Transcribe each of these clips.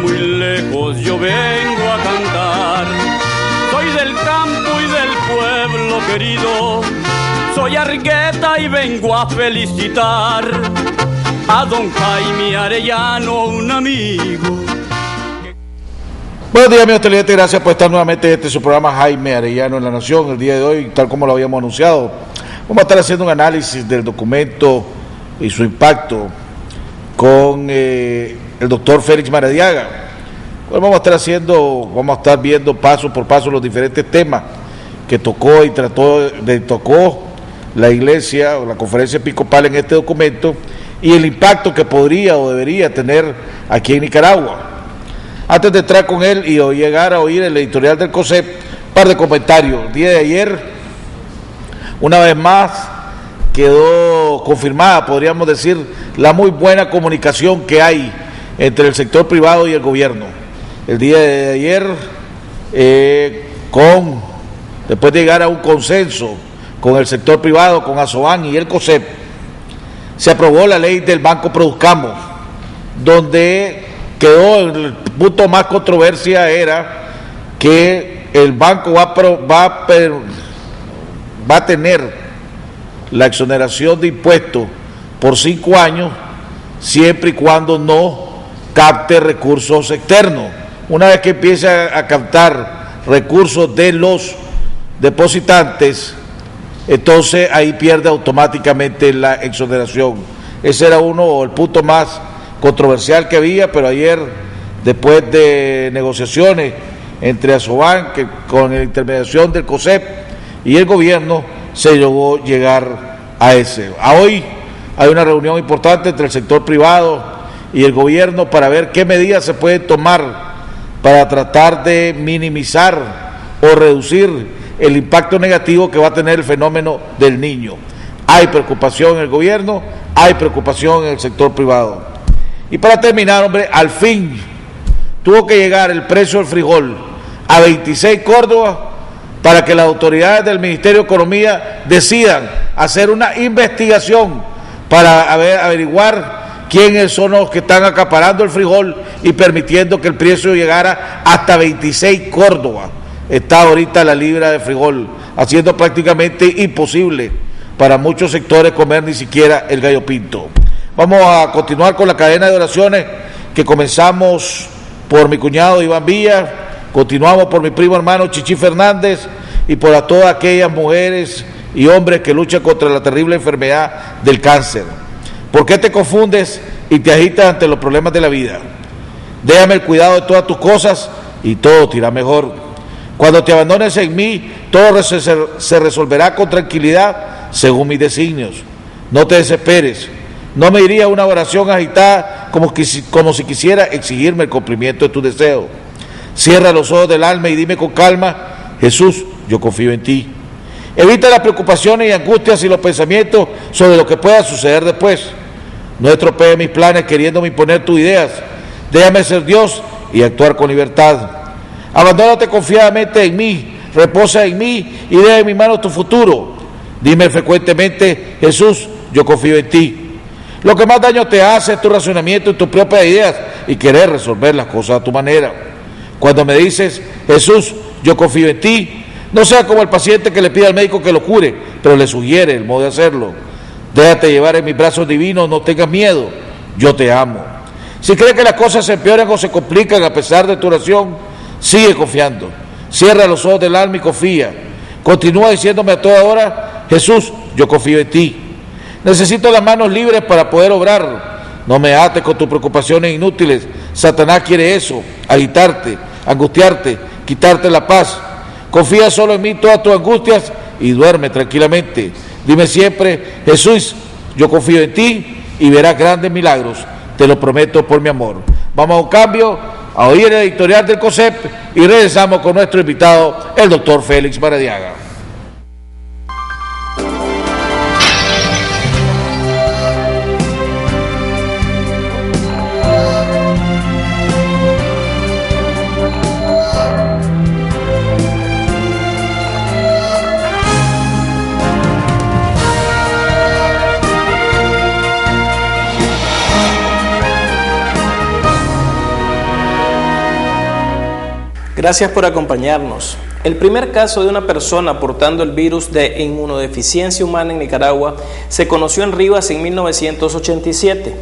muy lejos yo vengo a cantar. Soy del campo y del pueblo querido, soy Argueta y vengo a felicitar a don Jaime Arellano, un amigo. Buenos días, amigos televidentes, gracias por estar nuevamente en su programa Jaime Arellano en La Nación. El día de hoy, tal como lo habíamos anunciado, vamos a estar haciendo un análisis del documento y su impacto con el doctor Félix Maradiaga. Pues vamos a estar viendo paso por paso los diferentes temas que tocó la iglesia o la conferencia episcopal en este documento y el impacto que podría o debería tener aquí en Nicaragua. Antes de entrar con él y llegar a oír el editorial del COSEP, un par de comentarios. El día de ayer, una vez más, quedó confirmada, podríamos decir, la muy buena comunicación que hay entre el sector privado y el gobierno. El día de ayer, después de llegar a un consenso con el sector privado, con ASOAN y el COSEP, se aprobó la ley del Banco Produzcamos, donde quedó el punto más controversia era que el banco va a tener la exoneración de impuestos por 5 años siempre y cuando no capte recursos externos. Una vez que empiece a captar recursos de los depositantes, entonces ahí pierde automáticamente la exoneración. Ese era el punto más controversial que había, pero ayer, después de negociaciones entre ASOAN, con la intermediación del COSEP y el gobierno, se logró llegar a ese. Hoy hay una reunión importante entre el sector privado y el gobierno para ver qué medidas se pueden tomar para tratar de minimizar o reducir el impacto negativo que va a tener el fenómeno del niño. Hay preocupación en el gobierno, hay preocupación en el sector privado. Y para terminar, hombre, al fin tuvo que llegar el precio del frijol a 26 córdobas para que las autoridades del Ministerio de Economía decidan hacer una investigación para averiguar quiénes son los que están acaparando el frijol y permitiendo que el precio llegara hasta 26 córdobas. Está ahorita la libra de frijol, haciendo prácticamente imposible para muchos sectores comer ni siquiera el gallo pinto. Vamos a continuar con la cadena de oraciones que comenzamos por mi cuñado Iván Villa, continuamos por mi primo hermano Chichi Fernández y por todas aquellas mujeres y hombres que luchan contra la terrible enfermedad del cáncer. ¿Por qué te confundes y te agitas ante los problemas de la vida? Déjame el cuidado de todas tus cosas y todo te irá mejor. Cuando te abandones en mí, todo se resolverá con tranquilidad según mis designios. No te desesperes. No me iría a una oración agitada como si quisiera exigirme el cumplimiento de tus deseos. Cierra los ojos del alma y dime con calma: Jesús, yo confío en ti. Evita las preocupaciones y angustias y los pensamientos sobre lo que pueda suceder después. No estropees mis planes queriéndome imponer tus ideas. Déjame ser Dios y actuar con libertad. Abandónate confiadamente en mí, reposa en mí y deja en mis manos tu futuro. Dime frecuentemente: Jesús, yo confío en ti. Lo que más daño te hace es tu razonamiento y tus propias ideas y querer resolver las cosas a tu manera. Cuando me dices: Jesús, yo confío en ti, no sea como el paciente que le pide al médico que lo cure, pero le sugiere el modo de hacerlo. Déjate llevar en mis brazos divinos, no tengas miedo, yo te amo. Si crees que las cosas se empeoran o se complican a pesar de tu oración, sigue confiando. Cierra los ojos del alma y confía. Continúa diciéndome a toda hora: Jesús, yo confío en ti. Necesito las manos libres para poder obrar. No me ates con tus preocupaciones inútiles. Satanás quiere eso: agitarte, angustiarte, quitarte la paz. Confía solo en mí todas tus angustias y duerme tranquilamente. Dime siempre: Jesús, yo confío en ti, y verás grandes milagros. Te lo prometo por mi amor. Vamos a un cambio, a oír el editorial del COSEP y regresamos con nuestro invitado, el doctor Félix Maradiaga. Gracias por acompañarnos. El primer caso de una persona portando el virus de inmunodeficiencia humana en Nicaragua se conoció en Rivas en 1987.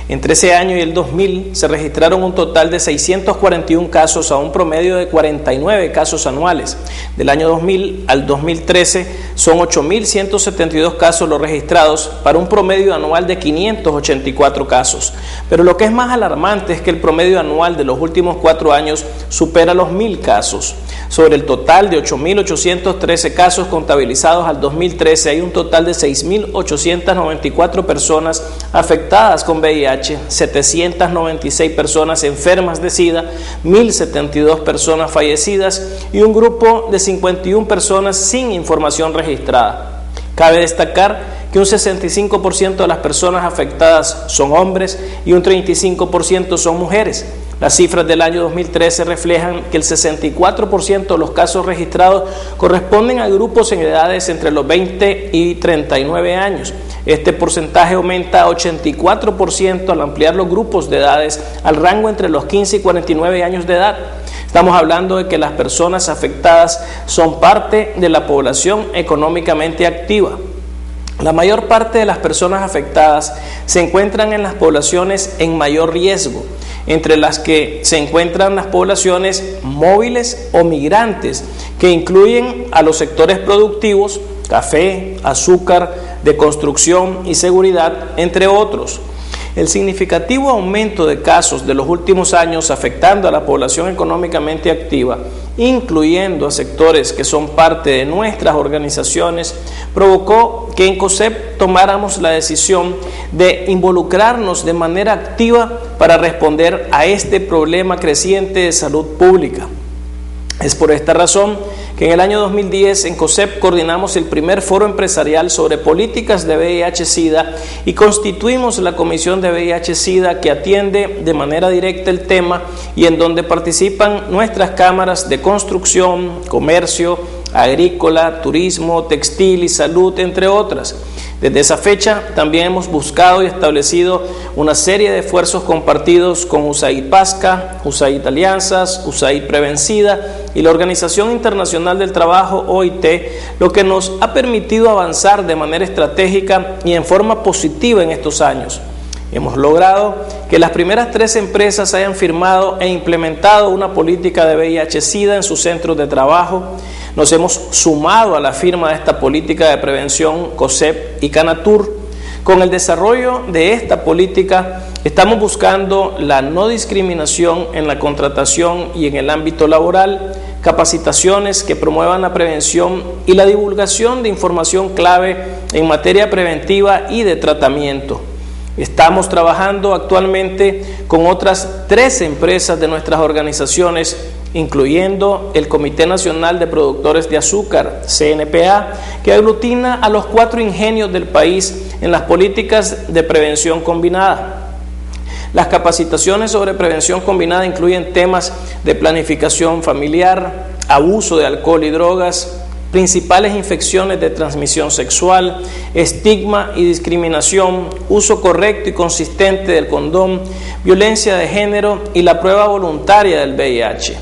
Entre ese año y el 2000 se registraron un total de 641 casos a un promedio de 49 casos anuales. Del año 2000 al 2013 son 8.172 casos los registrados para un promedio anual de 584 casos. Pero lo que es más alarmante es que el promedio anual de los últimos 4 años supera los 1.000 casos. Sobre el total de 8.813 casos contabilizados al 2013, hay un total de 6.894 personas afectadas con VIH, 796 personas enfermas de SIDA, 1.072 personas fallecidas y un grupo de 51 personas sin información registrada. Cabe destacar que un 65% de las personas afectadas son hombres y un 35% son mujeres. Las cifras del año 2013 reflejan que el 64% de los casos registrados corresponden a grupos en edades entre los 20 y 39 años. Este porcentaje aumenta a 84% al ampliar los grupos de edades al rango entre los 15 y 49 años de edad. Estamos hablando de que las personas afectadas son parte de la población económicamente activa. La mayor parte de las personas afectadas se encuentran en las poblaciones en mayor riesgo, entre las que se encuentran las poblaciones móviles o migrantes, que incluyen a los sectores productivos, café, azúcar, de construcción y seguridad, entre otros. El significativo aumento de casos de los últimos años afectando a la población económicamente activa, incluyendo a sectores que son parte de nuestras organizaciones, provocó que en COSEP tomáramos la decisión de involucrarnos de manera activa para responder a este problema creciente de salud pública. Es por esta razón que en el año 2010 en COSEP coordinamos el primer foro empresarial sobre políticas de VIH-Sida y constituimos la Comisión de VIH-Sida que atiende de manera directa el tema y en donde participan nuestras cámaras de construcción, comercio, agrícola, turismo, textil y salud, entre otras. Desde esa fecha también hemos buscado y establecido una serie de esfuerzos compartidos con USAID PASCA, USAID Alianzas, USAID Prevencida y la Organización Internacional del Trabajo, OIT, lo que nos ha permitido avanzar de manera estratégica y en forma positiva en estos años. Hemos logrado que las primeras 3 empresas hayan firmado e implementado una política de VIH-Sida en sus centros de trabajo. Nos hemos sumado a la firma de esta política de prevención COSEP y Canatur. Con el desarrollo de esta política estamos buscando la no discriminación en la contratación y en el ámbito laboral, capacitaciones que promuevan la prevención y la divulgación de información clave en materia preventiva y de tratamiento. Estamos trabajando actualmente con otras 3 empresas de nuestras organizaciones, incluyendo el Comité Nacional de Productores de Azúcar, CNPA, que aglutina a los 4 ingenios del país en las políticas de prevención combinada. Las capacitaciones sobre prevención combinada incluyen temas de planificación familiar, abuso de alcohol y drogas, principales infecciones de transmisión sexual, estigma y discriminación, uso correcto y consistente del condón, violencia de género y la prueba voluntaria del VIH.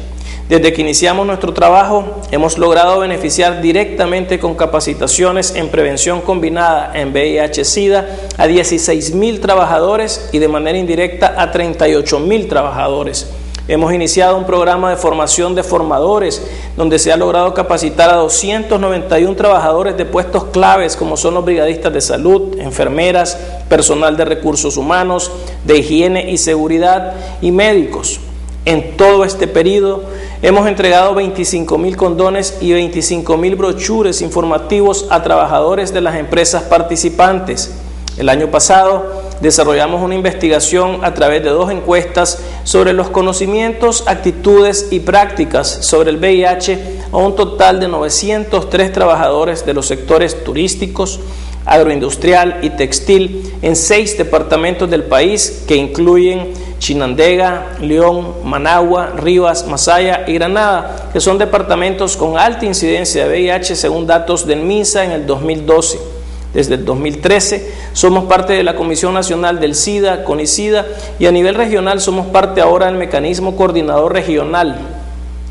Desde que iniciamos nuestro trabajo, hemos logrado beneficiar directamente con capacitaciones en prevención combinada en VIH-Sida a 16.000 trabajadores y de manera indirecta a 38.000 trabajadores. Hemos iniciado un programa de formación de formadores donde se ha logrado capacitar a 291 trabajadores de puestos claves como son los brigadistas de salud, enfermeras, personal de recursos humanos, de higiene y seguridad y médicos. En todo este periodo hemos entregado 25.000 condones y 25.000 brochures informativos a trabajadores de las empresas participantes. El año pasado desarrollamos una investigación a través de 2 encuestas sobre los conocimientos, actitudes y prácticas sobre el VIH a un total de 903 trabajadores de los sectores turísticos, agroindustrial y textil en 6 departamentos del país que incluyen Chinandega, León, Managua, Rivas, Masaya y Granada, que son departamentos con alta incidencia de VIH según datos del MINSA en el 2012. Desde el 2013 somos parte de la Comisión Nacional del SIDA, CONICIDA, y a nivel regional somos parte ahora del Mecanismo Coordinador Regional.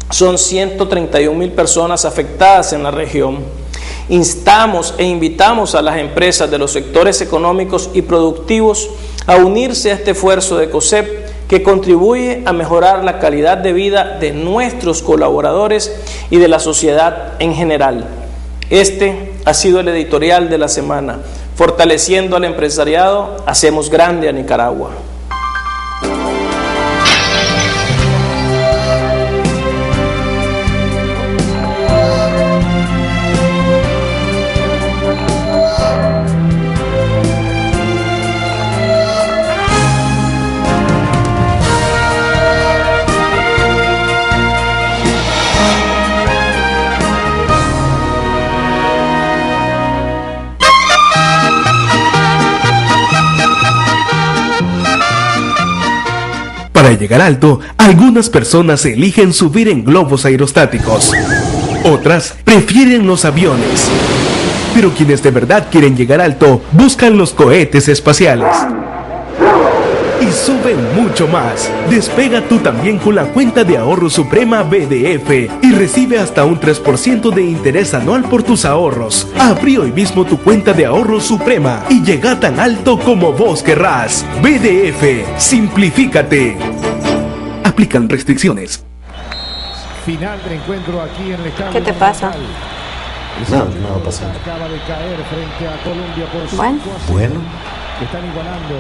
Son 131.000 personas afectadas en la región. Instamos e invitamos a las empresas de los sectores económicos y productivos a unirse a este esfuerzo de COSEP que contribuye a mejorar la calidad de vida de nuestros colaboradores y de la sociedad en general. Este ha sido el editorial de la semana. Fortaleciendo al empresariado, hacemos grande a Nicaragua. Para llegar alto, algunas personas eligen subir en globos aerostáticos. Otras prefieren los aviones. Pero quienes de verdad quieren llegar alto, buscan los cohetes espaciales. Y suben mucho más. Despega tú también con la cuenta de ahorro Suprema BDF y recibe hasta un 3% de interés anual por tus ahorros. Abrí hoy mismo tu cuenta de ahorro Suprema y llega tan alto como vos querrás. BDF, simplifícate. Aplican restricciones. Final del encuentro aquí en el estadio. ¿Qué te pasa? No va a pasar. Acaba de caer frente a Colombia por Bueno. Están igualando.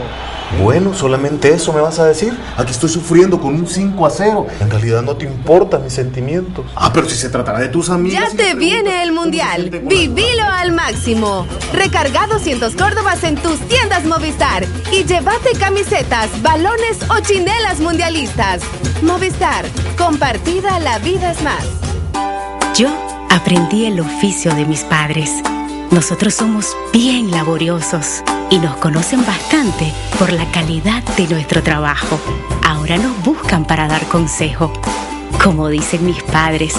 Bueno, solamente eso me vas a decir. Aquí estoy sufriendo con un 5-0. En realidad no te importan mis sentimientos. Pero si se tratará de tus amigos. Ya te viene el Mundial. Vivilo al máximo. Recarga 200 córdobas en tus tiendas Movistar y llévate camisetas, balones o chinelas mundialistas. Movistar, compartida la vida es más. Yo aprendí el oficio de mis padres. Nosotros somos bien laboriosos y nos conocen bastante por la calidad de nuestro trabajo. Ahora nos buscan para dar consejo. Como dicen mis padres,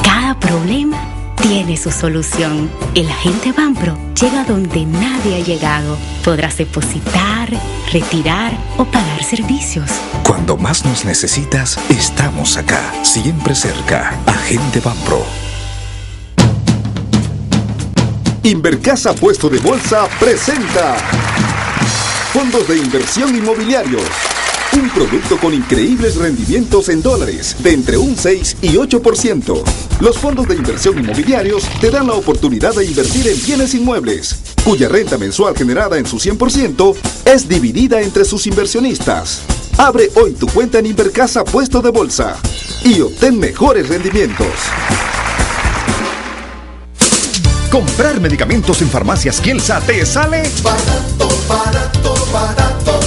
cada problema tiene su solución. El agente Banpro llega donde nadie ha llegado. Podrás depositar, retirar o pagar servicios. Cuando más nos necesitas, estamos acá, siempre cerca. Agente Banpro. Invercasa Puesto de Bolsa presenta Fondos de Inversión Inmobiliarios. Un producto con increíbles rendimientos en dólares de entre un 6 y 8%. Los fondos de inversión inmobiliarios te dan la oportunidad de invertir en bienes inmuebles, cuya renta mensual generada en su 100% es dividida entre sus inversionistas. Abre hoy tu cuenta en Invercasa Puesto de Bolsa y obtén mejores rendimientos. Comprar medicamentos en Farmacias Kielsa te sale barato, barato, barato.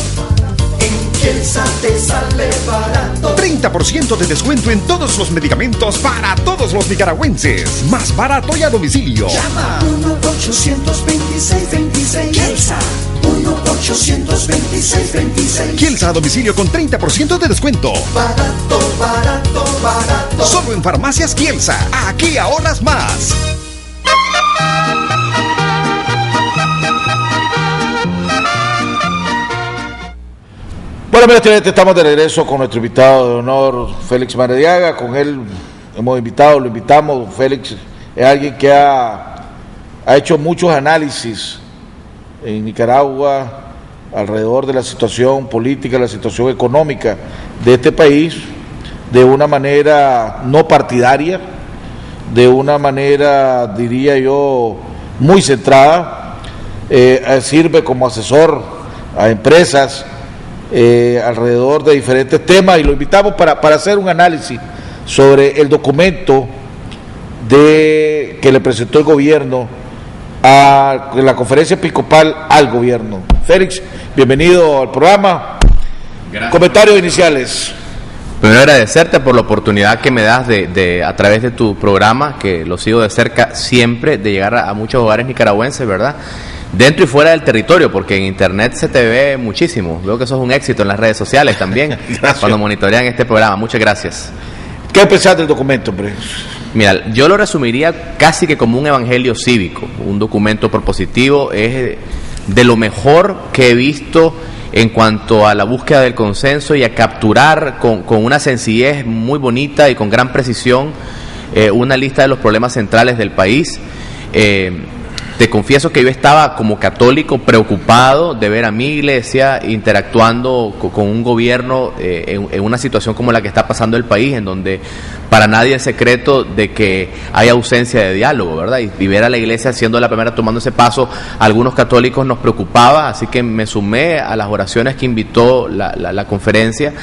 En Kielsa te sale barato. 30% de descuento en todos los medicamentos para todos los nicaragüenses. Más barato y a domicilio. Llama 1-826-2626. Kielsa 1-826-2626. Kielsa a domicilio con 30% de descuento. Barato, barato, barato. Solo en Farmacias Kielsa. Aquí ahorras más. Bueno, mira, estamos de regreso con nuestro invitado de honor, Félix Maradiaga. Con él lo invitamos. Félix es alguien que ha hecho muchos análisis en Nicaragua alrededor de la situación política, la situación económica de este país, de una manera no partidaria, de una manera, diría yo, muy centrada. Sirve como asesor a empresas alrededor de diferentes temas, y lo invitamos para hacer un análisis sobre el documento que le presentó el gobierno a la conferencia episcopal al gobierno. Félix, bienvenido al programa. Gracias. Comentarios iniciales. Primero, agradecerte por la oportunidad que me das de a través de tu programa, que lo sigo de cerca siempre, de llegar a muchos hogares nicaragüenses, ¿verdad? Dentro y fuera del territorio, porque en internet se te ve muchísimo. Veo que eso es un éxito en las redes sociales también, cuando monitorean este programa. Muchas gracias. ¿Qué pensás del documento, hombre? Mira, yo lo resumiría casi que como un evangelio cívico, un documento propositivo. Es de lo mejor que he visto en cuanto a la búsqueda del consenso y a capturar con una sencillez muy bonita y con gran precisión una lista de los problemas centrales del país. Te confieso que yo estaba como católico preocupado de ver a mi iglesia interactuando con un gobierno en una situación como la que está pasando el país, en donde para nadie es secreto de que hay ausencia de diálogo, ¿verdad? Y ver a la iglesia siendo la primera tomando ese paso, a algunos católicos nos preocupaba, así que me sumé a las oraciones que invitó la conferencia.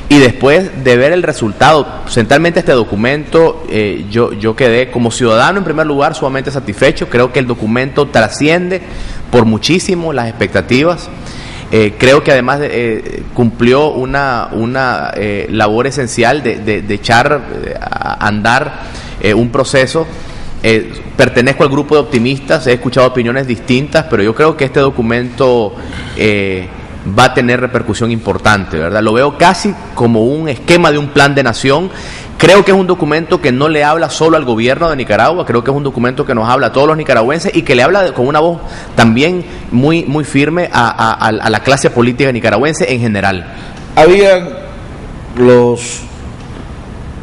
Y después de ver el resultado, centralmente este documento, yo quedé como ciudadano en primer lugar sumamente satisfecho. Creo que el documento trasciende por muchísimo las expectativas. Creo que además cumplió una labor esencial de echar a andar un proceso. Pertenezco al grupo de optimistas, he escuchado opiniones distintas, pero yo creo que este documento va a tener repercusión importante, ¿verdad? Lo veo casi como un esquema de un plan de nación. Creo que es un documento que no le habla solo al gobierno de Nicaragua, creo que es un documento que nos habla a todos los nicaragüenses y que le habla con una voz también muy, muy firme a la clase política nicaragüense en general. Habían los,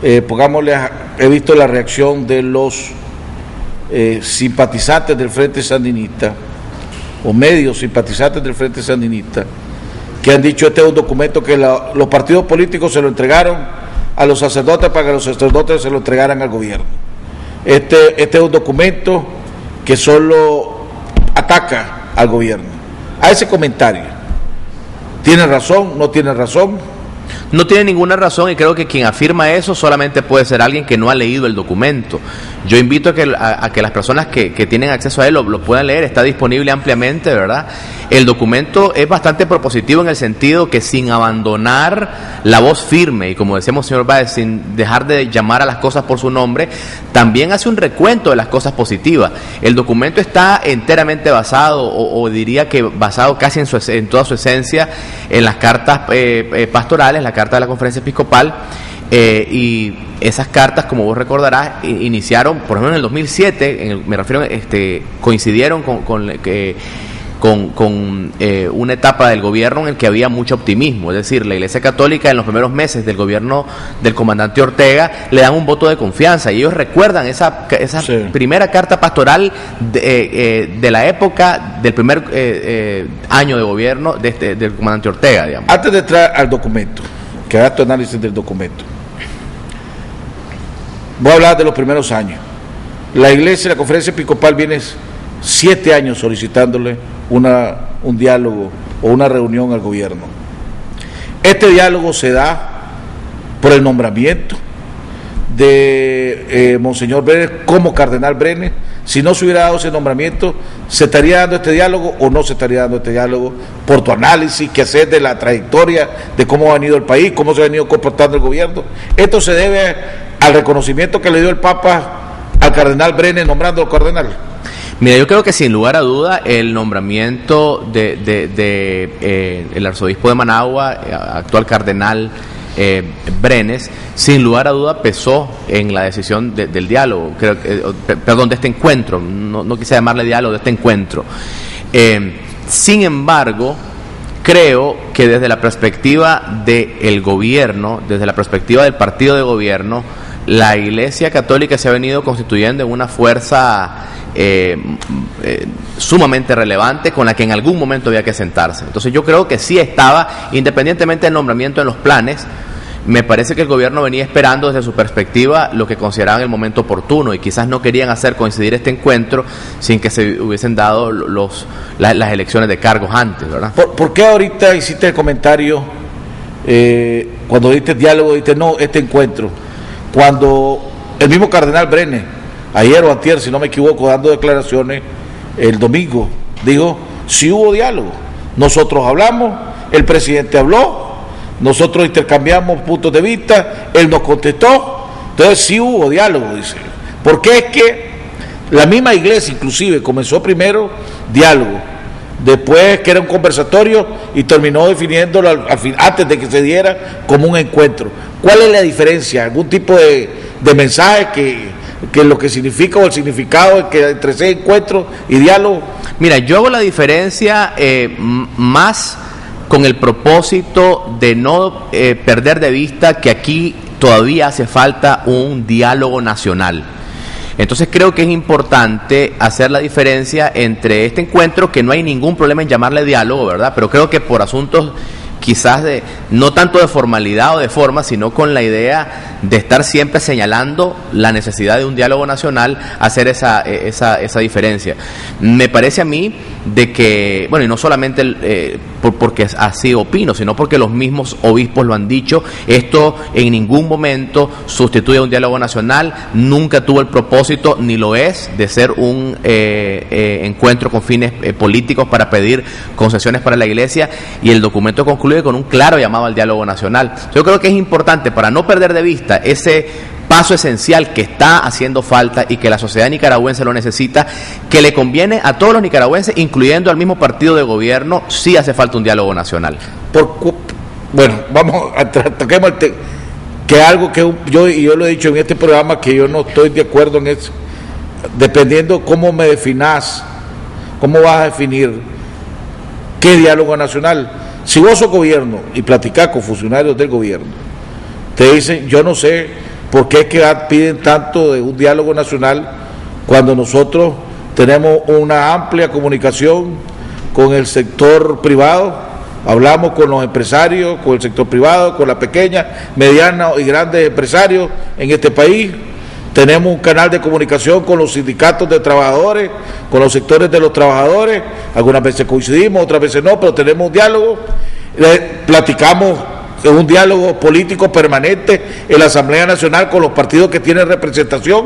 he visto la reacción de los simpatizantes del Frente Sandinista, o medios simpatizantes del Frente Sandinista, que han dicho este es un documento que los partidos políticos se lo entregaron a los sacerdotes para que los sacerdotes se lo entregaran al gobierno. Este es un documento que solo ataca al gobierno. A ese comentario, ¿tiene razón? ¿No tiene razón? No tiene ninguna razón, y creo que quien afirma eso solamente puede ser alguien que no ha leído el documento. Yo invito a que las personas que tienen acceso a él lo puedan leer, está disponible ampliamente, ¿verdad? El documento es bastante propositivo en el sentido que sin abandonar la voz firme, y como decíamos, señor Báez, sin dejar de llamar a las cosas por su nombre, también hace un recuento de las cosas positivas. El documento está enteramente basado, o diría que basado casi en toda su esencia, en las cartas pastorales, la carta de la Conferencia Episcopal, y esas cartas, como vos recordarás, iniciaron, por ejemplo, en el 2007, coincidieron con una etapa del gobierno en el que había mucho optimismo. Es decir, la Iglesia Católica en los primeros meses del gobierno del comandante Ortega le dan un voto de confianza, y ellos recuerdan esa sí, primera carta pastoral de la época del primer año de gobierno del comandante Ortega, digamos. Antes de entrar al documento, que haga tu análisis del documento, voy a hablar de los primeros años. La Iglesia, la Conferencia Episcopal viene 7 años solicitándole un diálogo o una reunión al gobierno. Este diálogo se da por el nombramiento de Monseñor Brenes como Cardenal Brenes. Si no se hubiera dado ese nombramiento, ¿se estaría dando este diálogo o no se estaría dando este diálogo? Por tu análisis que haces de la trayectoria, de cómo ha venido el país, cómo se ha venido comportando el gobierno. Esto se debe al reconocimiento que le dio el Papa al Cardenal Brenes nombrándolo cardenal. Mira, yo creo que sin lugar a duda el nombramiento el arzobispo de Managua, actual cardenal Brenes, sin lugar a duda pesó en la decisión del diálogo, de este encuentro, no quise llamarle diálogo, de este encuentro. Sin embargo, creo que desde la perspectiva del gobierno, desde la perspectiva del partido de gobierno, la Iglesia Católica se ha venido constituyendo en una fuerza sumamente relevante con la que en algún momento había que sentarse. Entonces yo creo que sí estaba, independientemente del nombramiento en los planes, me parece que el gobierno venía esperando desde su perspectiva lo que consideraban el momento oportuno, y quizás no querían hacer coincidir este encuentro sin que se hubiesen dado las elecciones de cargos antes, ¿verdad? ¿Por qué ahorita hiciste el comentario, cuando diste diálogo, diste no, este encuentro, cuando el mismo cardenal Brenes, ayer o antier, si no me equivoco, dando declaraciones el domingo, dijo, sí hubo diálogo, nosotros hablamos, el presidente habló, nosotros intercambiamos puntos de vista, él nos contestó, entonces sí hubo diálogo, dice. Porque es que la misma iglesia inclusive comenzó primero diálogo, después que era un conversatorio y terminó definiéndolo al fin, antes de que se diera como un encuentro. ¿Cuál es la diferencia? ¿Algún tipo de mensaje que lo que significa o el significado que entre ese encuentro y diálogo? Mira, yo hago la diferencia más con el propósito de no perder de vista que aquí todavía hace falta un diálogo nacional. Entonces creo que es importante hacer la diferencia entre este encuentro, que no hay ningún problema en llamarle diálogo, ¿verdad? Pero creo que por asuntos quizás no tanto de formalidad o de forma, sino con la idea de estar siempre señalando la necesidad de un diálogo nacional, hacer esa diferencia. Me parece a mí de que, bueno, y no solamente porque así opino, sino porque los mismos obispos lo han dicho, esto en ningún momento sustituye a un diálogo nacional, nunca tuvo el propósito, ni lo es, de ser un encuentro con fines políticos para pedir concesiones para la Iglesia, y el documento concluye con un claro llamado al diálogo nacional. Yo creo que es importante, para no perder de vista ese paso esencial que está haciendo falta y que la sociedad nicaragüense lo necesita, que le conviene a todos los nicaragüenses, incluyendo al mismo partido de gobierno, sí hace falta un diálogo nacional. Bueno, vamos a toquemos que algo que yo lo he dicho en este programa, que yo no estoy de acuerdo en eso, dependiendo cómo me definas, cómo vas a definir qué diálogo nacional. Si vos sos gobierno y platicás con funcionarios del gobierno, te dicen, yo no sé por qué es que piden tanto de un diálogo nacional cuando nosotros tenemos una amplia comunicación con el sector privado, hablamos con los empresarios, con el sector privado, con la pequeña, mediana y grandes empresarios en este país. Tenemos un canal de comunicación con los sindicatos de trabajadores, con los sectores de los trabajadores, algunas veces coincidimos, otras veces no, pero tenemos un diálogo, platicamos en un diálogo político permanente en la Asamblea Nacional con los partidos que tienen representación,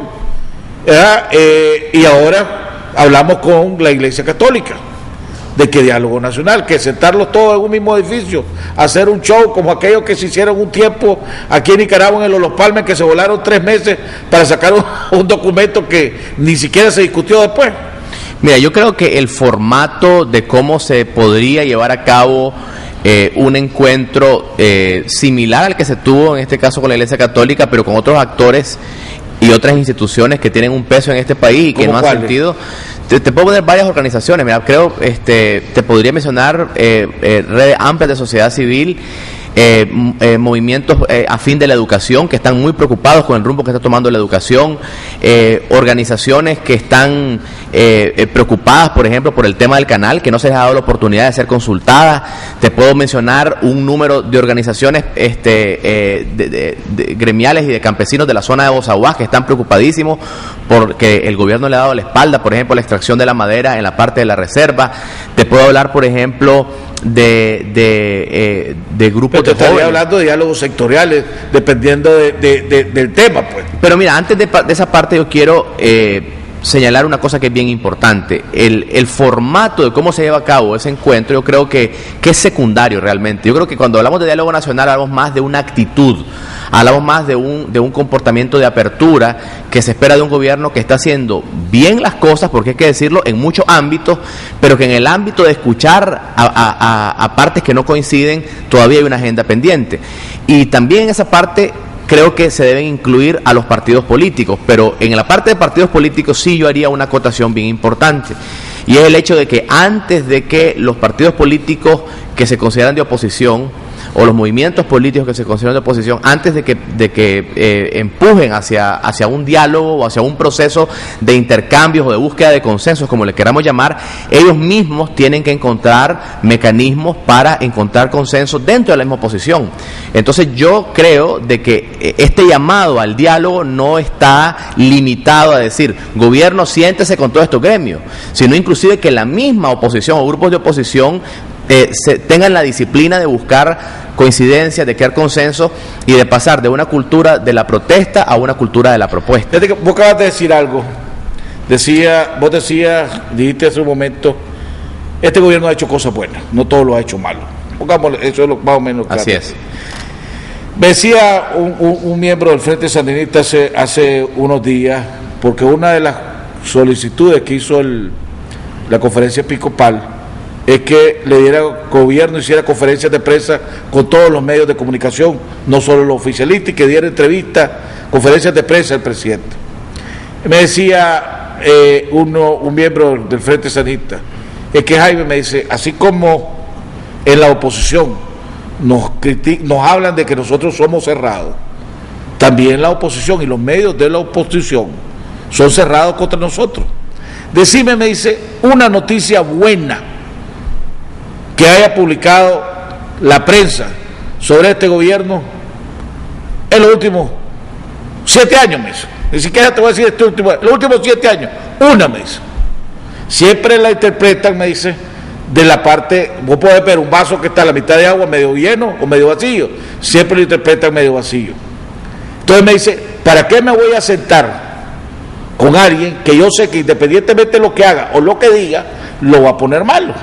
y ahora hablamos con la Iglesia Católica. ¿De qué diálogo nacional? Que sentarlos todos en un mismo edificio, hacer un show como aquellos que se hicieron un tiempo aquí en Nicaragua, en Los Palmes, que se volaron 3 meses para sacar un documento que ni siquiera se discutió después. Mira, yo creo que el formato de cómo se podría llevar a cabo un encuentro similar al que se tuvo en este caso con la Iglesia Católica, pero con otros actores y otras instituciones que tienen un peso en este país y que no han sentido. Te puedo poner varias organizaciones, mira, creo, te podría mencionar redes amplias de sociedad civil, movimientos a fin de la educación que están muy preocupados con el rumbo que está tomando la educación, organizaciones que están preocupadas, por ejemplo, por el tema del canal, que no se les ha dado la oportunidad de ser consultadas. Te puedo mencionar un número de organizaciones de gremiales y de campesinos de la zona de Bozaguas que están preocupadísimos porque el gobierno le ha dado la espalda, por ejemplo, a la extracción de la madera en la parte de la reserva. Te puedo hablar, por ejemplo, de grupos de jóvenes. Estaría hablando de diálogos sectoriales, dependiendo del tema, pues. Pero mira, antes de esa parte yo quiero señalar una cosa que es bien importante. El formato de cómo se lleva a cabo ese encuentro, yo creo que es secundario realmente. Yo creo que cuando hablamos de diálogo nacional hablamos más de una actitud, hablamos más de un comportamiento de apertura que se espera de un gobierno que está haciendo bien las cosas, porque hay que decirlo, en muchos ámbitos, pero que en el ámbito de escuchar a partes que no coinciden todavía hay una agenda pendiente. Y también en esa parte creo que se deben incluir a los partidos políticos, pero en la parte de partidos políticos sí yo haría una acotación bien importante, y es el hecho de que antes de que los partidos políticos que se consideran de oposición o los movimientos políticos que se consideran de oposición, antes de que empujen hacia un diálogo o hacia un proceso de intercambios o de búsqueda de consensos, como le queramos llamar, ellos mismos tienen que encontrar mecanismos para encontrar consensos dentro de la misma oposición. Entonces yo creo de que este llamado al diálogo no está limitado a decir, gobierno, siéntese con todos estos gremios, sino inclusive que la misma oposición o grupos de oposición tengan la disciplina de buscar coincidencias, de crear consenso y de pasar de una cultura de la protesta a una cultura de la propuesta. Vos acabas de decir algo, dijiste hace un momento, este gobierno ha hecho cosas buenas, no todo lo ha hecho malo. Pongámosle, eso es lo más o menos claro. Así es. Me decía un miembro del Frente Sandinista hace unos días, porque una de las solicitudes que hizo la conferencia episcopal es que le diera gobierno, hiciera conferencias de prensa con todos los medios de comunicación, no solo los oficialistas, y que diera entrevistas, conferencias de prensa al presidente. Me decía un miembro del Frente Sandinista, es que Jaime me dice, así como en la oposición nos hablan de que nosotros somos cerrados, también la oposición y los medios de la oposición son cerrados contra nosotros. Decime, me dice, una noticia buena que haya publicado la prensa sobre este gobierno en los últimos 7 años, me dice. Ni siquiera te voy a decir los últimos 7 años, una, me dice. Siempre la interpretan, me dice, de la parte, vos podés ver un vaso que está a la mitad de agua, medio lleno o medio vacío, siempre lo interpretan medio vacío. Entonces me dice, ¿para qué me voy a sentar con alguien que yo sé que independientemente de lo que haga o lo que diga, lo va a poner malo?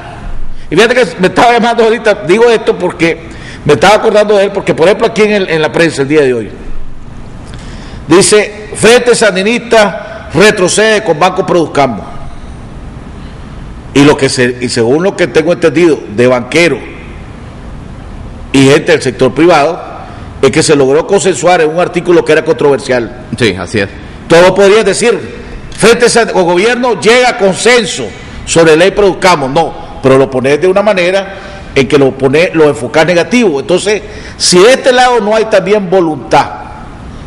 Y fíjate que me estaba llamando ahorita, digo esto porque me estaba acordando de él, porque por ejemplo aquí en la prensa el día de hoy, dice, Frente Sandinista retrocede con Banco Produzcamos. Y según lo que tengo entendido de banqueros y gente del sector privado, es que se logró consensuar en un artículo que era controversial. Sí, así es. Todo podrías decir, Frente o gobierno llega a consenso sobre ley Produzcamos, no, pero lo pones de una manera en que lo enfocas negativo. Entonces, si de este lado no hay también voluntad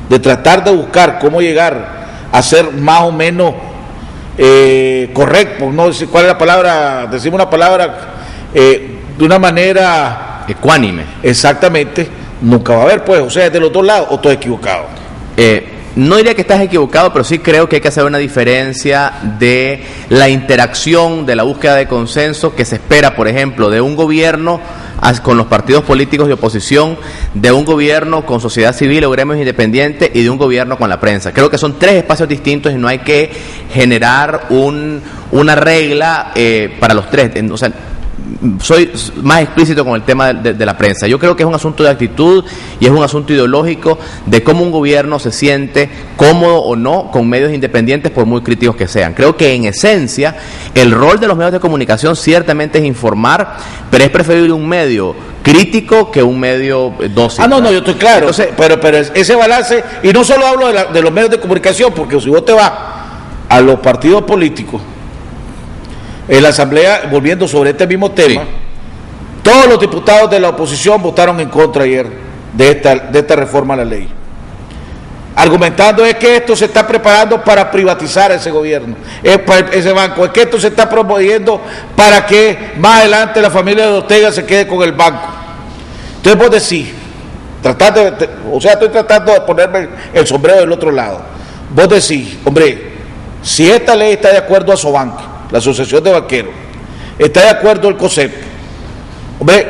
de tratar de buscar cómo llegar a ser más o menos correcto, no sé cuál es la palabra, decimos una palabra de una manera ecuánime, exactamente, nunca va a haber, pues, o sea, de los dos lados, o estoy equivocado. No diría que estás equivocado, pero sí creo que hay que hacer una diferencia de la interacción, de la búsqueda de consenso que se espera, por ejemplo, de un gobierno con los partidos políticos de oposición, de un gobierno con sociedad civil o gremios independientes y de un gobierno con la prensa. Creo que son 3 espacios distintos y no hay que generar una regla para los 3. O sea, soy más explícito con el tema de la prensa. Yo creo que es un asunto de actitud y es un asunto ideológico de cómo un gobierno se siente cómodo o no con medios independientes, por muy críticos que sean. Creo que en esencia el rol de los medios de comunicación ciertamente es informar, pero es preferible un medio crítico que un medio dócil. No, yo estoy claro. Entonces, pero ese balance, y no solo hablo de los medios de comunicación, porque si vos te vas a los partidos políticos, en la asamblea, volviendo sobre este mismo tema, sí, todos los diputados de la oposición votaron en contra ayer de esta reforma a la ley, argumentando es que esto se está preparando para privatizar ese gobierno, ese banco, es que esto se está promoviendo para que más adelante la familia de Ortega se quede con el banco. Entonces vos decís, estoy tratando de ponerme el sombrero del otro lado, vos decís, hombre, si esta ley está de acuerdo a Sobank, la Asociación de Banqueros, está de acuerdo el COSEP, hombre,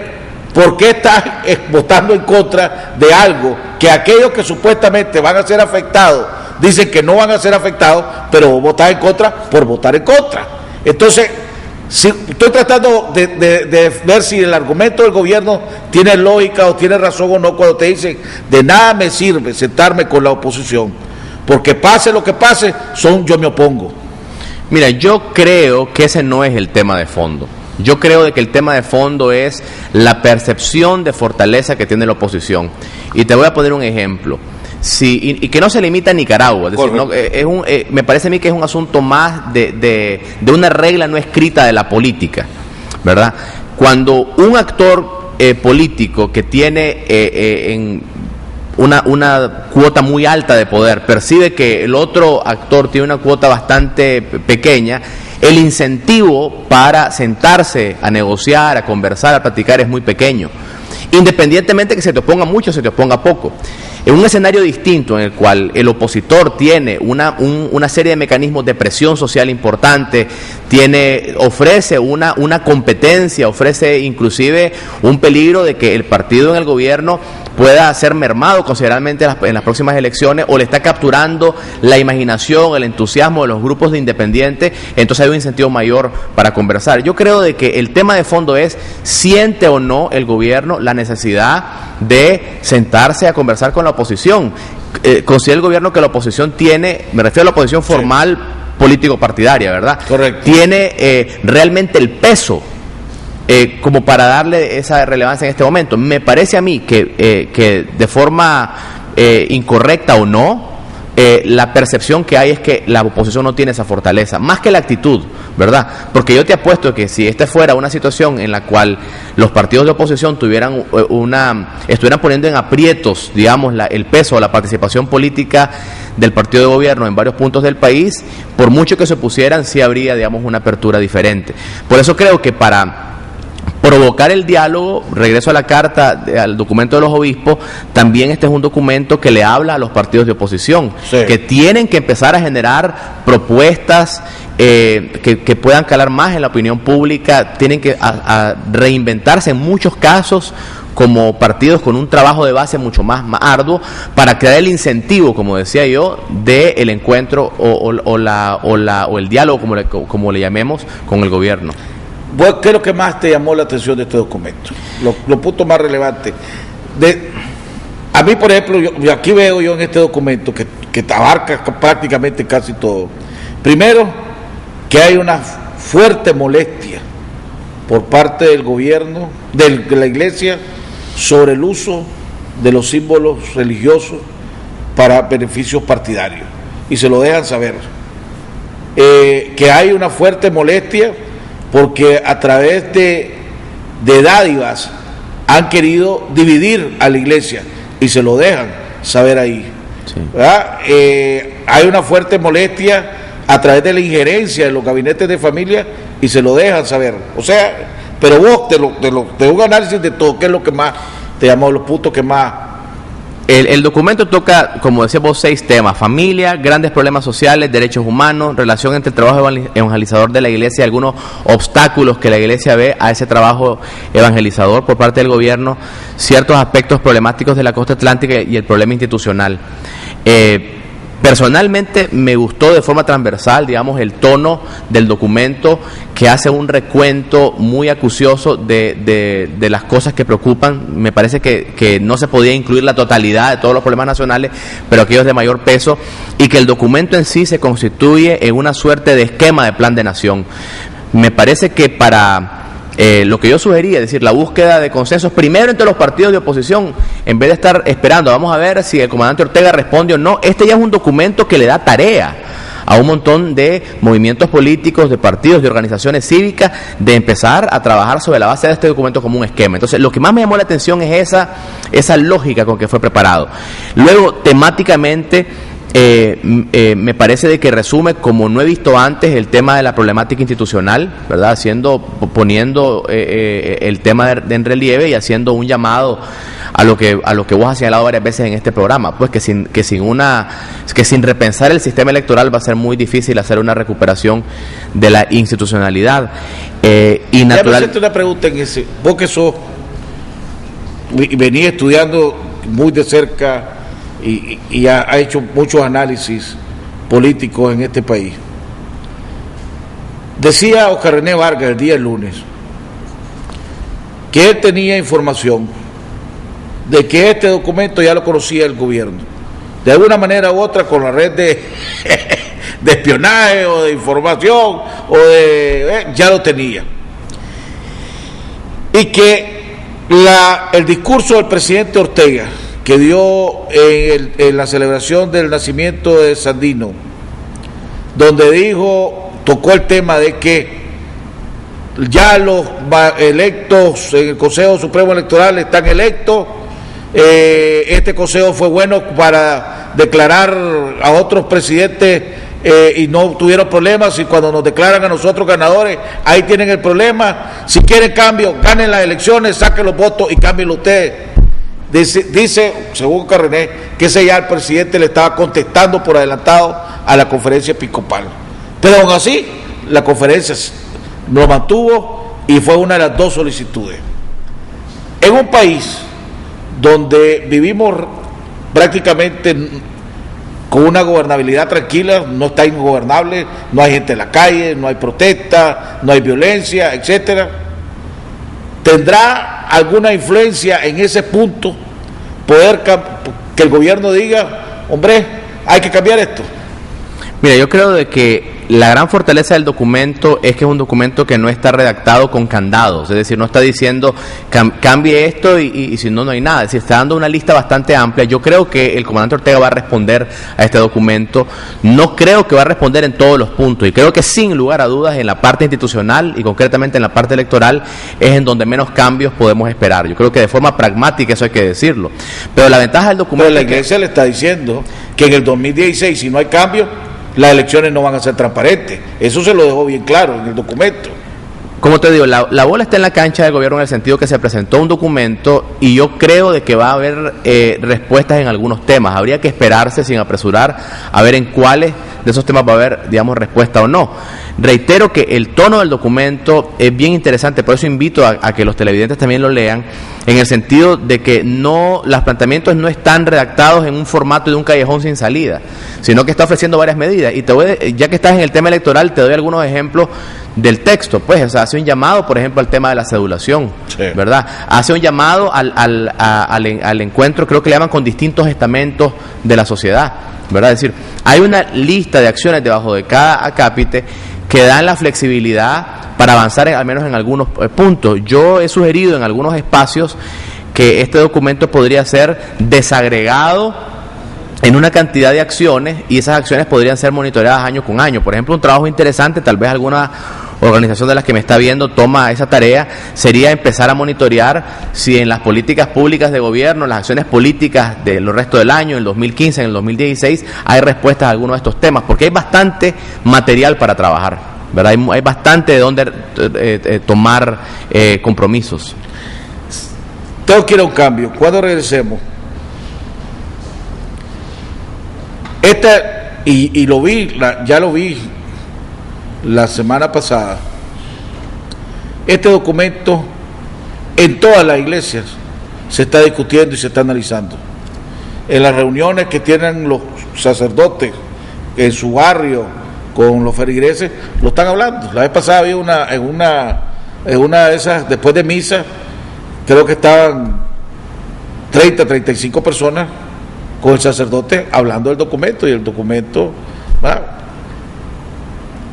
¿por qué estás votando en contra de algo que aquellos que supuestamente van a ser afectados dicen que no van a ser afectados, pero vos votás en contra por votar en contra? Entonces, estoy tratando de ver si el argumento del gobierno tiene lógica o tiene razón o no cuando te dicen, de nada me sirve sentarme con la oposición, porque pase lo que pase, yo me opongo. Mira, yo creo que ese no es el tema de fondo. Yo creo de que el tema de fondo es la percepción de fortaleza que tiene la oposición. Y te voy a poner un ejemplo. Y que no se limita a Nicaragua. Es decir, no, me parece a mí que es un asunto más de una regla no escrita de la política, ¿verdad? Cuando un actor político que tiene una cuota muy alta de poder percibe que el otro actor tiene una cuota bastante pequeña, el incentivo para sentarse a negociar, a conversar, a platicar es muy pequeño, independientemente que se te oponga mucho o se te oponga poco. En un escenario distinto en el cual el opositor tiene una serie de mecanismos de presión social importante, ofrece una competencia, ofrece inclusive un peligro de que el partido en el gobierno pueda ser mermado considerablemente en las próximas elecciones, o le está capturando la imaginación, el entusiasmo de los grupos de independientes, entonces hay un incentivo mayor para conversar. Yo creo de que el tema de fondo es, ¿siente o no el gobierno la necesidad de sentarse a conversar con la oposición? Considera el gobierno que la oposición tiene, me refiero a la oposición formal, sí, político-partidaria, ¿verdad? Correcto. Tiene realmente el peso como para darle esa relevancia en este momento. Me parece a mí que de forma incorrecta o no, la percepción que hay es que la oposición no tiene esa fortaleza, más que la actitud, ¿verdad? Porque yo te apuesto que si esta fuera una situación en la cual los partidos de oposición estuvieran poniendo en aprietos, digamos, el peso o la participación política del partido de gobierno en varios puntos del país, por mucho que se opusieran, sí habría, digamos, una apertura diferente. Por eso creo que para provocar el diálogo, regreso a la carta, al documento de los obispos, también este es un documento que le habla a los partidos de oposición, sí, que tienen que empezar a generar propuestas que puedan calar más en la opinión pública, tienen que a reinventarse en muchos casos como partidos con un trabajo de base mucho más arduo para crear el incentivo, como decía yo, del encuentro o el diálogo, como le llamemos, con el gobierno. ¿Qué es lo que más te llamó la atención de este documento? Los puntos más relevantes. A mí, por ejemplo, yo aquí veo yo en este documento que abarca prácticamente casi todo. Primero, que hay una fuerte molestia por parte del gobierno, de la iglesia, sobre el uso de los símbolos religiosos para beneficios partidarios. Y se lo dejan saber. Que hay una fuerte molestia porque a través de dádivas han querido dividir a la iglesia y se lo dejan saber ahí. Sí. Hay una fuerte molestia a través de la injerencia en los gabinetes de familia y se lo dejan saber. O sea, pero vos de un análisis de todo, ¿qué es lo que más te llamó, los puntos que más? El documento toca, como decía vos, 6 temas: familia, grandes problemas sociales, derechos humanos, relación entre el trabajo evangelizador de la iglesia y algunos obstáculos que la iglesia ve a ese trabajo evangelizador por parte del gobierno, ciertos aspectos problemáticos de la costa atlántica y el problema institucional. Personalmente me gustó de forma transversal, digamos, el tono del documento, que hace un recuento muy acucioso de las cosas que preocupan. Me parece que no se podía incluir la totalidad de todos los problemas nacionales, pero aquellos de mayor peso, y que el documento en sí se constituye en una suerte de esquema de plan de nación. Me parece que para lo que yo sugería, es decir, la búsqueda de consensos primero entre los partidos de oposición, en vez de estar esperando, vamos a ver si el comandante Ortega responde o no. Este ya es un documento que le da tarea a un montón de movimientos políticos, de partidos, de organizaciones cívicas, de empezar a trabajar sobre la base de este documento como un esquema. Entonces, lo que más me llamó la atención es esa lógica con que fue preparado. Luego, temáticamente, me parece de que resume, como no he visto antes, el tema de la problemática institucional, ¿verdad? Poniendo el tema en relieve y haciendo un llamado a lo que vos has señalado varias veces en este programa, pues que sin repensar el sistema electoral va a ser muy difícil hacer una recuperación de la institucionalidad. Y natural. Déjame hacerte una pregunta en ese. Vos que sos y venís estudiando muy de cerca y ha hecho muchos análisis políticos en este país. Decía Oscar René Vargas el día lunes que él tenía información de que este documento ya lo conocía el gobierno, de alguna manera u otra, con la red de espionaje o de información ya lo tenía, y que el discurso del presidente Ortega que dio en la celebración del nacimiento de Sandino, donde tocó el tema de que ya los electos en el Consejo Supremo Electoral están electos. Este consejo fue bueno para declarar a otros presidentes y no tuvieron problemas, y cuando nos declaran a nosotros ganadores, ahí tienen el problema. Si quieren cambio, ganen las elecciones, saquen los votos y cámbienlo ustedes. Dice, según Carrené, que ese ya el presidente le estaba contestando por adelantado a la conferencia episcopal. Pero aún así, la conferencia lo mantuvo y fue una de las 2 solicitudes. En un país donde vivimos prácticamente con una gobernabilidad tranquila, no está ingobernable, no hay gente en la calle, no hay protesta, no hay violencia, etcétera, ¿tendrá alguna influencia en ese punto poder que el gobierno diga, hombre, hay que cambiar esto? Mira, yo creo de que la gran fortaleza del documento es que es un documento que no está redactado con candados, es decir, no está diciendo cambie esto y si no, no hay nada, es decir, está dando una lista bastante amplia. Yo creo que el comandante Ortega va a responder a este documento, no creo que va a responder en todos los puntos, y creo que sin lugar a dudas en la parte institucional y concretamente en la parte electoral es en donde menos cambios podemos esperar. Yo creo que de forma pragmática eso hay que decirlo, pero la ventaja del documento... Pero la Iglesia le está diciendo que en el 2016, si no hay cambio, las elecciones no van a ser transparentes. Eso se lo dejó bien claro en el documento. Como te digo, la bola está en la cancha del gobierno en el sentido que se presentó un documento y yo creo de que va a haber respuestas en algunos temas. Habría que esperarse sin apresurar a ver en cuáles de esos temas va a haber, digamos, respuesta o no. Reitero que el tono del documento es bien interesante, por eso invito a que los televidentes también lo lean, en el sentido de que los planteamientos no están redactados en un formato de un callejón sin salida, sino que está ofreciendo varias medidas. Y ya que estás en el tema electoral, te doy algunos ejemplos del texto. Pues, o sea, hace un llamado, por ejemplo, al tema de la cedulación, sí, ¿verdad? Hace un llamado al encuentro, creo que le llaman con distintos estamentos de la sociedad, ¿verdad? Es decir, hay una lista de acciones debajo de cada acápite que dan la flexibilidad para avanzar al menos en algunos puntos. Yo he sugerido en algunos espacios que este documento podría ser desagregado en una cantidad de acciones y esas acciones podrían ser monitoreadas año con año. Por ejemplo, un trabajo interesante, tal vez alguna organización de las que me está viendo toma esa tarea, sería empezar a monitorear si en las políticas públicas de gobierno, las acciones políticas del resto del año, en el 2015, en el 2016, hay respuestas a algunos de estos temas, porque hay bastante material para trabajar, ¿verdad? Hay bastante de dónde tomar compromisos. Tengo que ir a un cambio. Cuando regresemos, y lo vi, ya lo vi la semana pasada, este documento en todas las iglesias se está discutiendo y se está analizando. En las reuniones que tienen los sacerdotes en su barrio con los feligreses, lo están hablando. La vez pasada había en una de esas, después de misa, creo que estaban 35 personas con el sacerdote hablando del documento, y el documento, ¿verdad?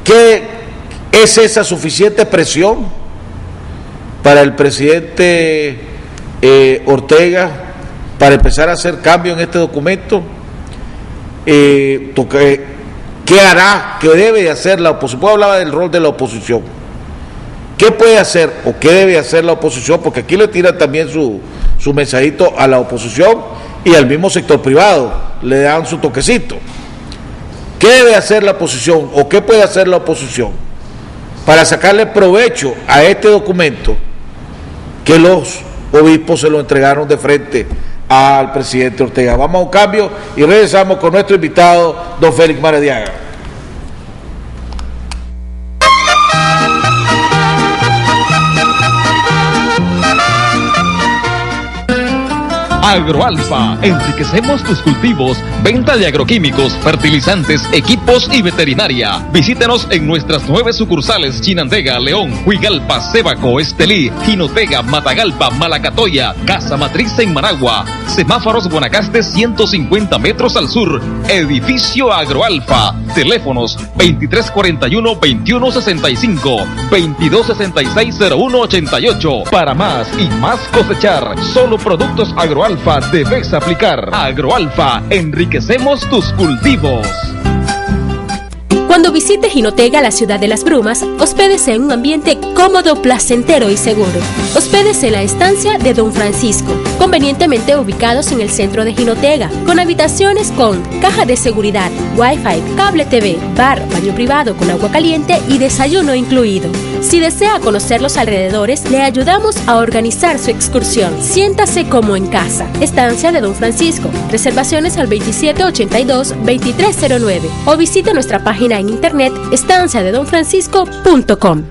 ¿Qué es esa suficiente presión para el presidente Ortega para empezar a hacer cambio en este documento? ¿Qué hará? ¿Qué debe hacer la oposición? Puedo hablar del rol de la oposición. ¿Qué puede hacer o qué debe hacer la oposición? Porque aquí le tiran también su mensajito a la oposición y al mismo sector privado, le dan su toquecito. ¿Qué debe hacer la oposición o qué puede hacer la oposición para sacarle provecho a este documento que los obispos se lo entregaron de frente al presidente Ortega? Vamos a un cambio y regresamos con nuestro invitado, don Félix Maradiaga. Agroalfa, enriquecemos tus cultivos, venta de agroquímicos, fertilizantes, equipos y veterinaria. Visítenos en nuestras 9 sucursales: Chinandega, León, Huigalpa, Sébaco, Estelí, Jinotega, Matagalpa, Malacatoya, Casa Matriz en Managua, Semáforos Guanacaste 150 metros al sur. Edificio Agroalfa. Teléfonos 2341-2165, 2266-0188. Para más y más cosechar, solo productos Agroalfa debes aplicar. Agroalfa, enriquecemos tus cultivos. Cuando visite Jinotega, la ciudad de las brumas, hospédese en un ambiente cómodo, placentero y seguro. Hospédese en la estancia de Don Francisco, convenientemente ubicados en el centro de Jinotega, con habitaciones con caja de seguridad, Wi-Fi, cable TV, bar, baño privado con agua caliente y desayuno incluido. Si desea conocer los alrededores, le ayudamos a organizar su excursión. Siéntase como en casa. Estancia de Don Francisco. Reservaciones al 2782-2309 o visite nuestra página en internet estanciadedonfrancisco.com.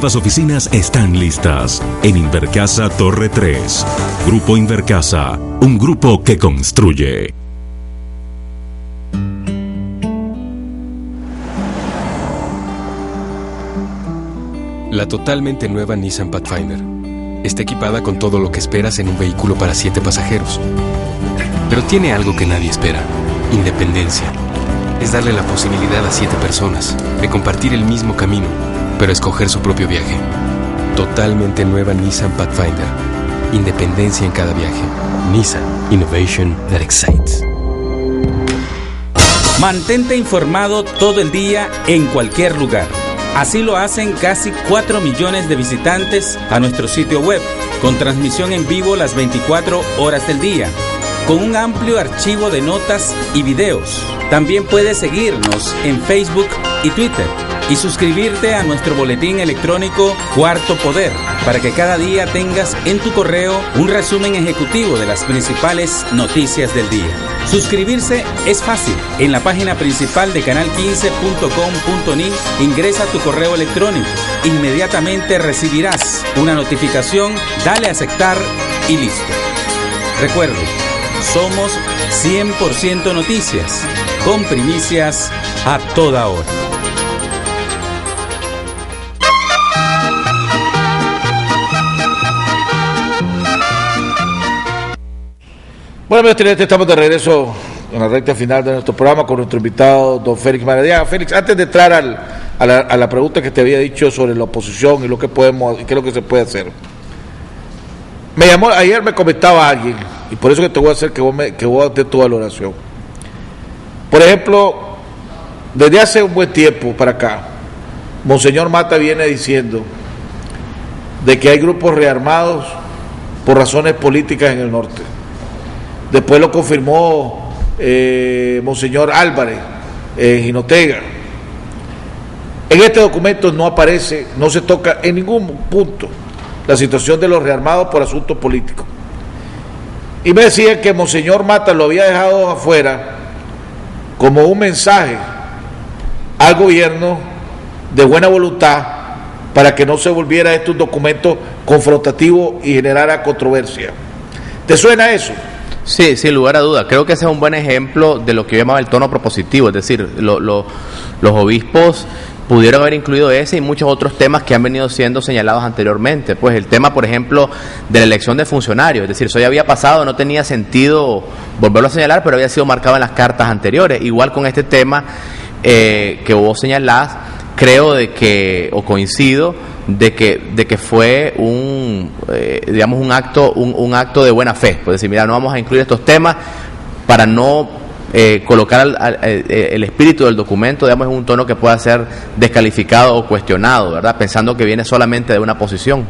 Nuestras oficinas están listas en Invercasa Torre 3. Grupo Invercasa, un grupo que construye. La totalmente nueva Nissan Pathfinder está equipada con todo lo que esperas en un vehículo para 7 pasajeros. Pero tiene algo que nadie espera: independencia. Es darle la posibilidad a 7 personas de compartir el mismo camino, pero escoger su propio viaje. Totalmente nueva Nissan Pathfinder. Independencia en cada viaje. Nissan Innovation that excites. Mantente informado todo el día en cualquier lugar. Así lo hacen casi 4 millones de visitantes a nuestro sitio web, con transmisión en vivo las 24 horas del día, con un amplio archivo de notas y videos. También puedes seguirnos en Facebook y Twitter y suscribirte a nuestro boletín electrónico Cuarto Poder, para que cada día tengas en tu correo un resumen ejecutivo de las principales noticias del día. Suscribirse es fácil. En la página principal de canal15.com.ni ingresa tu correo electrónico. Inmediatamente recibirás una notificación, dale a aceptar y listo. Recuerde, somos 100% noticias, con primicias a toda hora. Bueno, amigos televidentes, estamos de regreso en la recta final de nuestro programa con nuestro invitado, don Félix Maradiaga. Félix, antes de entrar a la pregunta que te había dicho sobre la oposición y lo que podemos y qué es lo que se puede hacer, ayer me comentaba alguien, y por eso que te voy a hacer que vos des tu valoración. Por ejemplo, desde hace un buen tiempo para acá, Monseñor Mata viene diciendo de que hay grupos rearmados por razones políticas en el norte. Después lo confirmó Monseñor Álvarez en Jinotega. En este documento no aparece, no se toca en ningún punto la situación de los rearmados por asuntos políticos. Y me decían que Monseñor Mata lo había dejado afuera como un mensaje al gobierno de buena voluntad para que no se volviera esto un documento confrontativo y generara controversia. ¿Te suena eso? Sí, sin lugar a duda. Creo que ese es un buen ejemplo de lo que yo llamaba el tono propositivo, es decir, los obispos pudieron haber incluido ese y muchos otros temas que han venido siendo señalados anteriormente. Pues el tema, por ejemplo, de la elección de funcionarios, es decir, eso ya había pasado, no tenía sentido volverlo a señalar, pero había sido marcado en las cartas anteriores. Igual con este tema que vos señalás, creo de que, o coincido, de que fue un acto de buena fe, pues decir, mira, no vamos a incluir estos temas para no colocar el espíritu del documento, digamos, en un tono que pueda ser descalificado o cuestionado, ¿verdad? Pensando que viene solamente de una posición.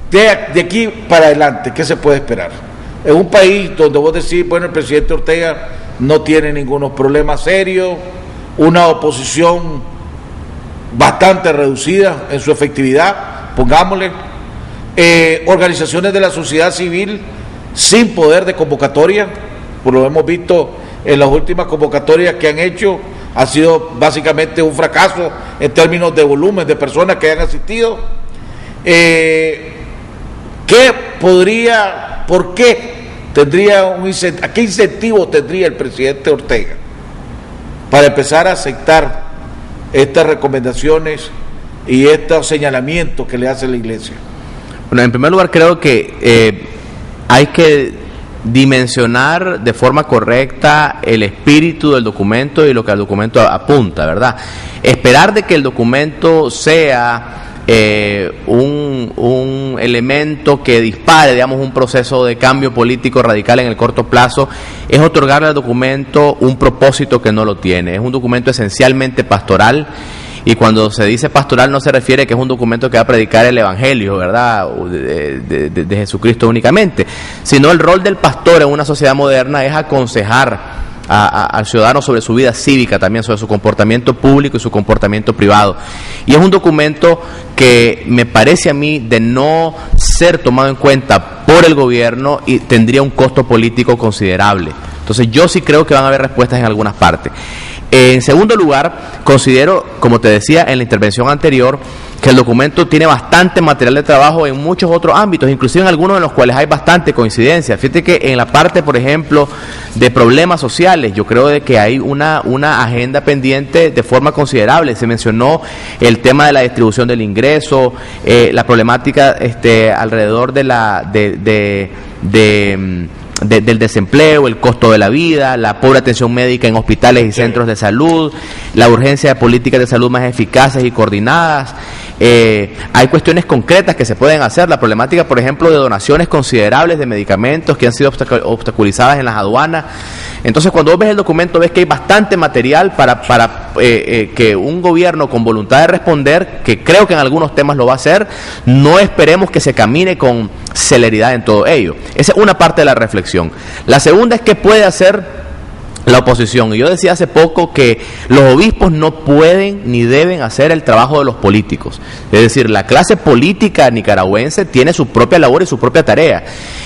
De aquí para adelante, ¿qué se puede esperar? En un país donde vos decís, bueno, el presidente Ortega no tiene ningunos problemas serios, una oposición bastante reducida en su efectividad, pongámosle, organizaciones de la sociedad civil sin poder de convocatoria, por lo hemos visto en las últimas convocatorias que han hecho, ha sido básicamente un fracaso en términos de volumen de personas que han asistido. ¿A qué incentivo tendría el presidente Ortega para empezar a aceptar estas recomendaciones y estos señalamientos que le hace la Iglesia? Bueno, en primer lugar creo que hay que dimensionar de forma correcta el espíritu del documento y lo que el documento apunta, ¿verdad? Esperar de que el documento sea un elemento que dispare, digamos, un proceso de cambio político radical en el corto plazo, es otorgarle al documento un propósito que no lo tiene. Es un documento esencialmente pastoral, y cuando se dice pastoral no se refiere que es un documento que va a predicar el evangelio, ¿verdad?, de Jesucristo únicamente, sino el rol del pastor en una sociedad moderna es aconsejar al ciudadano sobre su vida cívica, también sobre su comportamiento público y su comportamiento privado. Y es un documento que me parece a mí de no ser tomado en cuenta por el gobierno y tendría un costo político considerable. Entonces yo sí creo que van a haber respuestas en algunas partes. En segundo lugar, considero, como te decía en la intervención anterior, que el documento tiene bastante material de trabajo en muchos otros ámbitos, inclusive en algunos de los cuales hay bastante coincidencia. Fíjate que en la parte, por ejemplo, de problemas sociales, yo creo de que hay una agenda pendiente de forma considerable. Se mencionó el tema de la distribución del ingreso, la problemática alrededor de del desempleo, el costo de la vida, la pobre atención médica en hospitales y centros de salud, la urgencia de políticas de salud más eficaces y coordinadas. Hay cuestiones concretas que se pueden hacer, la problemática, por ejemplo, de donaciones considerables de medicamentos que han sido obstaculizadas en las aduanas. Entonces, cuando vos ves el documento, ves que hay bastante material para que un gobierno con voluntad de responder, que creo que en algunos temas lo va a hacer, no esperemos que se camine con celeridad en todo ello. Esa es una parte de la reflexión. La segunda es qué puede hacer la oposición. Y yo decía hace poco que los obispos no pueden ni deben hacer el trabajo de los políticos. Es decir, la clase política nicaragüense tiene su propia labor y su propia tarea.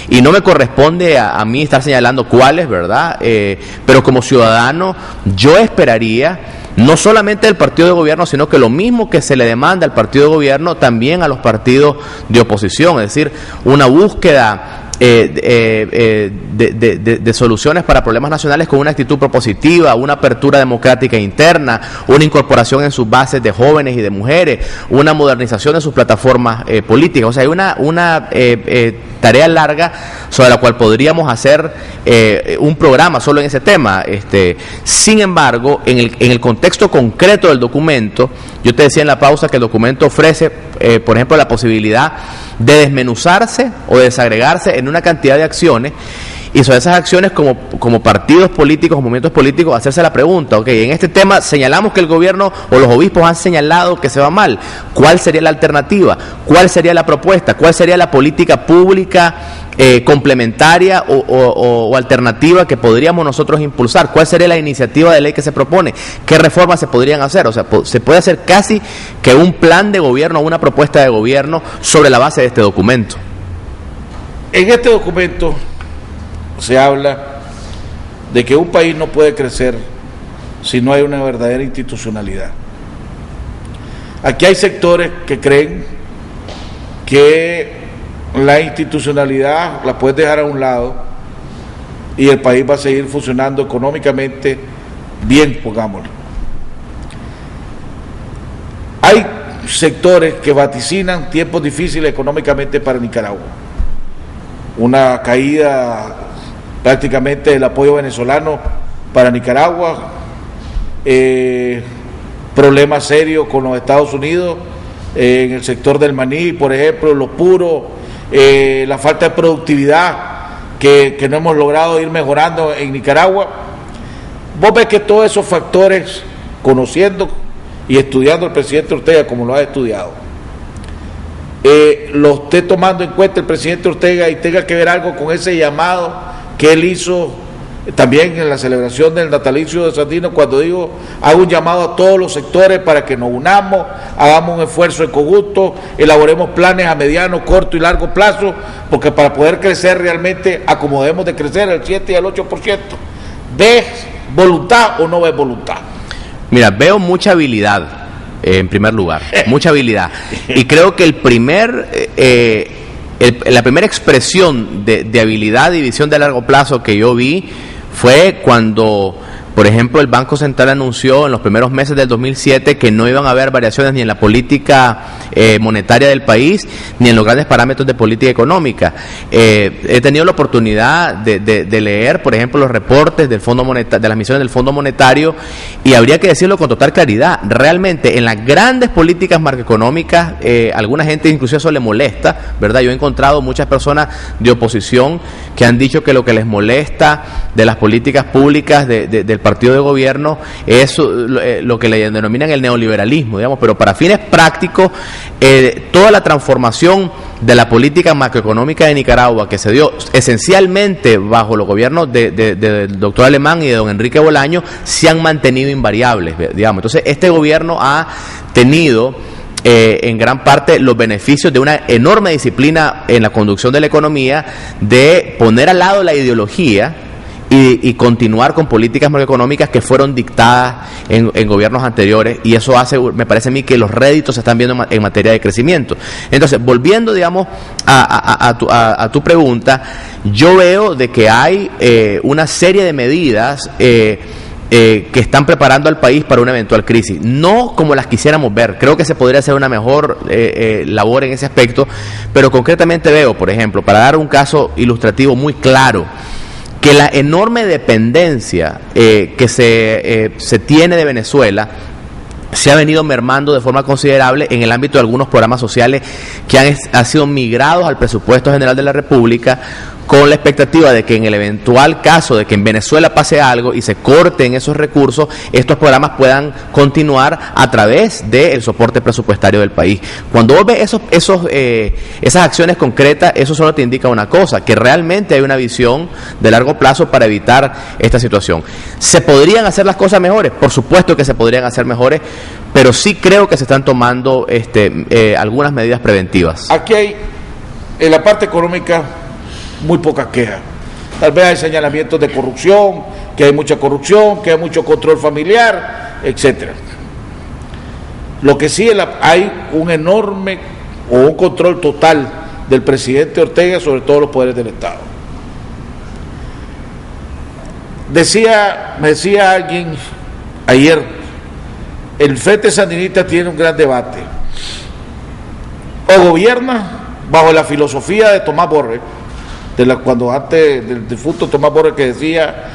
Y no me corresponde a mí estar señalando cuáles, ¿verdad? Pero como ciudadano, yo esperaría, no solamente del partido de gobierno, sino que lo mismo que se le demanda al partido de gobierno, también a los partidos de oposición. Es decir, una búsqueda de soluciones para problemas nacionales con una actitud propositiva, una apertura democrática interna, una incorporación en sus bases de jóvenes y de mujeres, una modernización de sus plataformas políticas. O sea, hay una tarea larga sobre la cual podríamos hacer un programa solo en ese tema. Sin embargo, en el contexto concreto del documento, yo te decía en la pausa que el documento ofrece, por ejemplo, la posibilidad de desmenuzarse o de desagregarse en una cantidad de acciones, y sobre esas acciones como partidos políticos o movimientos políticos hacerse la pregunta, ok, en este tema señalamos que el gobierno o los obispos han señalado que se va mal, ¿cuál sería la alternativa? ¿Cuál sería la propuesta? ¿Cuál sería la política pública complementaria o alternativa que podríamos nosotros impulsar? ¿Cuál sería la iniciativa de ley que se propone? ¿Qué reformas se podrían hacer? O sea, se puede hacer casi que un plan de gobierno o una propuesta de gobierno sobre la base de este documento. En este documento se habla de que un país no puede crecer si no hay una verdadera institucionalidad. Aquí hay sectores que creen que la institucionalidad la puedes dejar a un lado y el país va a seguir funcionando económicamente bien, pongámoslo. Hay sectores que vaticinan tiempos difíciles económicamente para Nicaragua. Una caída prácticamente del apoyo venezolano para Nicaragua, problemas serios con los Estados Unidos en el sector del maní, por ejemplo, los puros, la falta de productividad que no hemos logrado ir mejorando en Nicaragua. Vos ves que todos esos factores, conociendo y estudiando al presidente Ortega como lo ha estudiado, lo esté tomando en cuenta el presidente Ortega y tenga que ver algo con ese llamado que él hizo también en la celebración del natalicio de Sandino, cuando digo, hago un llamado a todos los sectores para que nos unamos, hagamos un esfuerzo en conjunto, elaboremos planes a mediano, corto y largo plazo, porque para poder crecer realmente, a como debemos de crecer, al 7 y al 8%, ¿ves voluntad o no ves voluntad? Mira, veo mucha habilidad, en primer lugar, mucha habilidad, y creo que la primera expresión de habilidad y visión de largo plazo que yo vi fue cuando, por ejemplo, el Banco Central anunció en los primeros meses del 2007 que no iban a haber variaciones ni en la política monetaria del país ni en los grandes parámetros de política económica. He tenido la oportunidad de leer, por ejemplo, los reportes del Fondo Monetario, de las misiones del Fondo Monetario, y habría que decirlo con total claridad. Realmente, en las grandes políticas macroeconómicas, alguna gente incluso eso le molesta, ¿verdad? Yo he encontrado muchas personas de oposición que han dicho que lo que les molesta de las políticas públicas del partido de gobierno es lo que le denominan el neoliberalismo, digamos, pero para fines prácticos, toda la transformación de la política macroeconómica de Nicaragua, que se dio esencialmente bajo los gobiernos del doctor Alemán y de don Enrique Bolaño, se han mantenido invariables, digamos. Entonces, este gobierno ha tenido en gran parte los beneficios de una enorme disciplina en la conducción de la economía, de poner al lado la ideología y continuar con políticas macroeconómicas que fueron dictadas en gobiernos anteriores, y eso hace, me parece a mí, que los réditos se están viendo en materia de crecimiento. Entonces, volviendo, digamos, a tu pregunta, yo veo de que hay una serie de medidas que están preparando al país para una eventual crisis, no como las quisiéramos ver. Creo que se podría hacer una mejor labor en ese aspecto, pero concretamente veo, por ejemplo, para dar un caso ilustrativo muy claro, que la enorme dependencia que se tiene de Venezuela se ha venido mermando de forma considerable en el ámbito de algunos programas sociales que han sido migrados al presupuesto general de la República, con la expectativa de que en el eventual caso de que en Venezuela pase algo y se corten esos recursos, estos programas puedan continuar a través del soporte presupuestario del país. Cuando vos ves esas acciones concretas, eso solo te indica una cosa, que realmente hay una visión de largo plazo para evitar esta situación. ¿Se podrían hacer las cosas mejores? Por supuesto que se podrían hacer mejores, pero sí creo que se están tomando algunas medidas preventivas. Aquí hay, en la parte económica, muy pocas quejas. Tal vez hay señalamientos de corrupción, que hay mucha corrupción, que hay mucho control familiar, etcétera. Lo que sí hay un enorme o un control total del presidente Ortega sobre todos los poderes del Estado. Me decía alguien ayer, el Frente Sandinista tiene un gran debate. O gobierna bajo la filosofía de Tomás Borges, cuando antes del difunto Tomás Borges, que decía: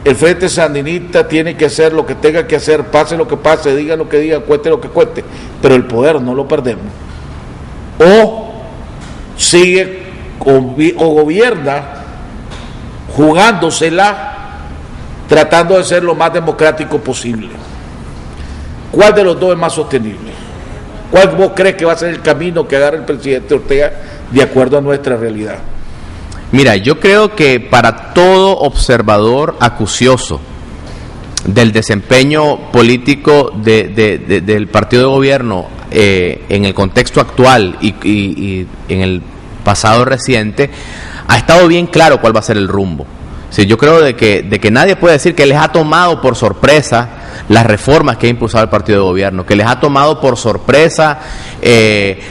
el Frente Sandinista tiene que hacer lo que tenga que hacer, pase lo que pase, diga lo que diga, cueste lo que cueste, pero el poder no lo perdemos. O sigue o gobierna jugándosela, tratando de ser lo más democrático posible. ¿Cuál de los dos es más sostenible? ¿Cuál vos crees que va a ser el camino que agarre el presidente Ortega de acuerdo a nuestra realidad? Mira, yo creo que para todo observador acucioso del desempeño político del partido de gobierno en el contexto actual y en el pasado reciente, ha estado bien claro cuál va a ser el rumbo. Sí, yo creo de que nadie puede decir que les ha tomado por sorpresa las reformas que ha impulsado el partido de gobierno, que les ha tomado por sorpresa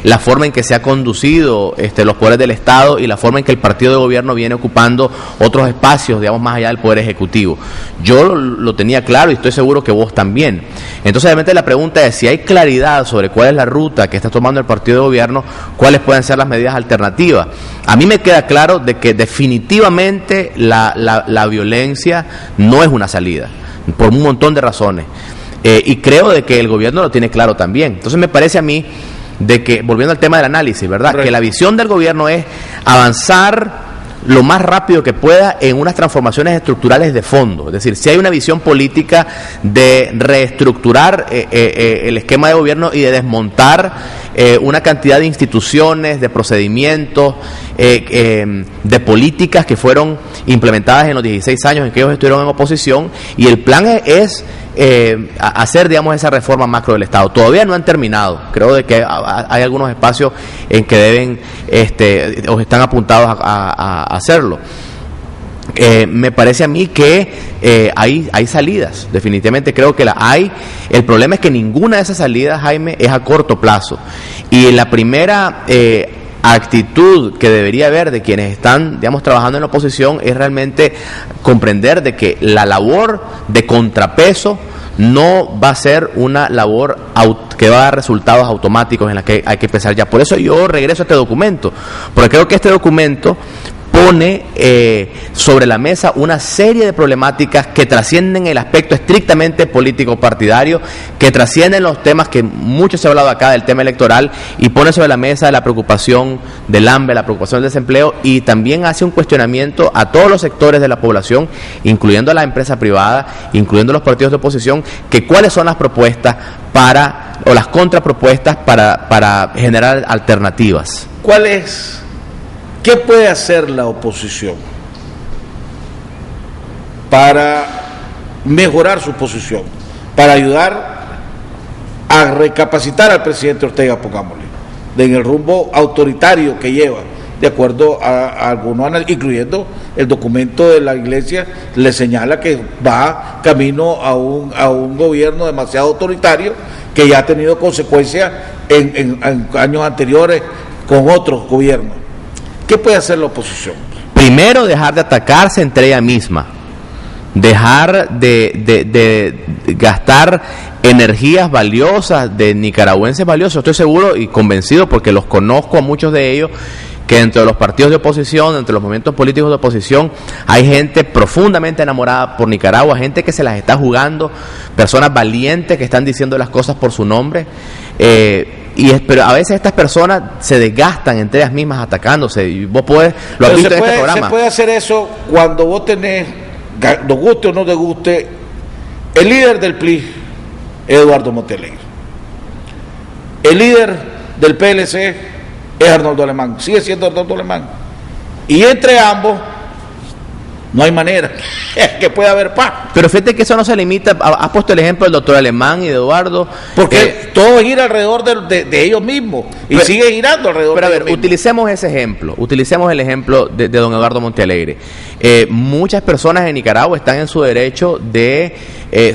la forma en que se ha conducido los poderes del Estado y la forma en que el partido de gobierno viene ocupando otros espacios, digamos, más allá del poder ejecutivo. Yo lo tenía claro y estoy seguro que vos también. Entonces, obviamente, la pregunta es: si hay claridad sobre cuál es la ruta que está tomando el partido de gobierno, ¿cuáles pueden ser las medidas alternativas? A mí me queda claro de que definitivamente la violencia no es una salida, por un montón de razones, y creo de que el gobierno lo tiene claro también. Entonces me parece a mí de que, volviendo al tema del análisis, ¿verdad?, correcto, que la visión del gobierno es avanzar lo más rápido que pueda en unas transformaciones estructurales de fondo. Es decir, si hay una visión política de reestructurar el esquema de gobierno y de desmontar una cantidad de instituciones, de procedimientos, de políticas que fueron implementadas en los 16 años en que ellos estuvieron en oposición, y el plan es hacer, digamos, esa reforma macro del Estado. Todavía no han terminado. Creo de que hay algunos espacios en que deben o están apuntados a hacerlo. Me parece a mí que hay salidas, definitivamente creo que hay. El problema es que ninguna de esas salidas, Jaime, es a corto plazo, y la primera actitud que debería haber de quienes están, digamos, trabajando en la oposición es realmente comprender de que la labor de contrapeso no va a ser una labor que va a dar resultados automáticos en la que hay que empezar ya. Por eso yo regreso a este documento, porque creo que este documento pone sobre la mesa una serie de problemáticas que trascienden el aspecto estrictamente político partidario, que trascienden los temas que mucho se ha hablado acá del tema electoral, y pone sobre la mesa la preocupación del hambre, la preocupación del desempleo, y también hace un cuestionamiento a todos los sectores de la población, incluyendo a la empresa privada, incluyendo a los partidos de oposición, que cuáles son las propuestas o las contrapropuestas para generar alternativas. ¿Qué puede hacer la oposición para mejorar su posición, para ayudar a recapacitar al presidente Ortega, pongámosle, en el rumbo autoritario que lleva, de acuerdo a algunos, incluyendo el documento de la Iglesia, le señala que va camino a un gobierno demasiado autoritario que ya ha tenido consecuencias en años anteriores con otros gobiernos. ¿Qué puede hacer la oposición? Primero, dejar de atacarse entre ella misma, dejar de gastar energías valiosas de nicaragüenses valiosos. Estoy seguro y convencido, porque los conozco a muchos de ellos, que dentro de los partidos de oposición, entre los movimientos políticos de oposición, hay gente profundamente enamorada por Nicaragua, gente que se las está jugando, personas valientes que están diciendo las cosas por su nombre, pero a veces estas personas se desgastan entre ellas mismas atacándose, y vos podés, lo has visto en este programa. Se puede hacer eso cuando vos tenés, nos guste o no te guste, el líder del PLI, Eduardo Montealegre, el líder del PLC es Arnoldo Alemán, sigue siendo Arnoldo Alemán, y entre ambos no hay manera que pueda haber paz. Pero fíjate que eso no se limita, has puesto el ejemplo del doctor Alemán y de Eduardo, porque todo gira alrededor de ellos mismos, y sigue girando alrededor de ellos mismos. Utilicemos ese ejemplo, utilicemos el ejemplo de don Eduardo Montealegre. Muchas personas en Nicaragua están en su derecho de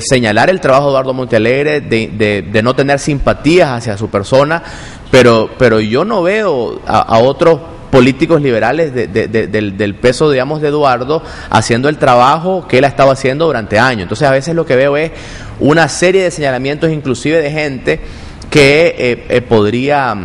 señalar el trabajo de Eduardo Montealegre, de no tener simpatías hacia su persona, pero yo no veo a otros políticos liberales del peso, digamos, de Eduardo, haciendo el trabajo que él ha estado haciendo durante años. Entonces, a veces lo que veo es una serie de señalamientos, inclusive de gente que podría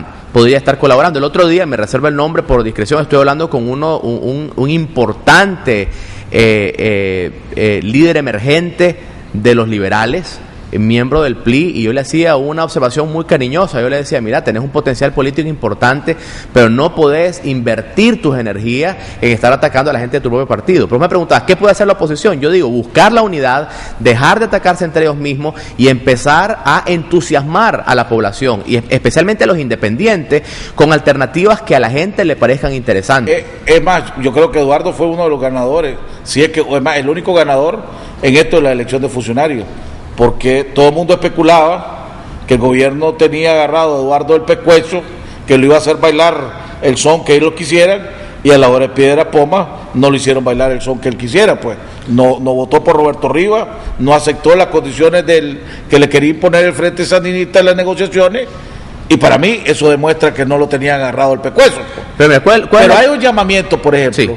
estar colaborando. El otro día, me reservo el nombre por discreción, estoy hablando con un importante líder emergente de los liberales, miembro del PLI, y yo le hacía una observación muy cariñosa. Yo le decía: mira, tenés un potencial político importante, pero no podés invertir tus energías en estar atacando a la gente de tu propio partido. Pero me preguntabas, ¿qué puede hacer la oposición? Yo digo, buscar la unidad, dejar de atacarse entre ellos mismos y empezar a entusiasmar a la población, y especialmente a los independientes, con alternativas que a la gente le parezcan interesantes. Es más, yo creo que Eduardo fue uno de los ganadores, si es que, es más, el único ganador en esto de la elección de funcionarios, porque todo el mundo especulaba que el gobierno tenía agarrado a Eduardo del pescuezo, que lo iba a hacer bailar el son que ellos quisieran, y a la hora de Piedra Poma no le hicieron bailar el son que él quisiera, pues no votó por Roberto Rivas, no aceptó las condiciones que le quería imponer el Frente Sandinista en las negociaciones, y para mí eso demuestra que no lo tenían agarrado el pescuezo, pues. Pero hay un llamamiento, por ejemplo,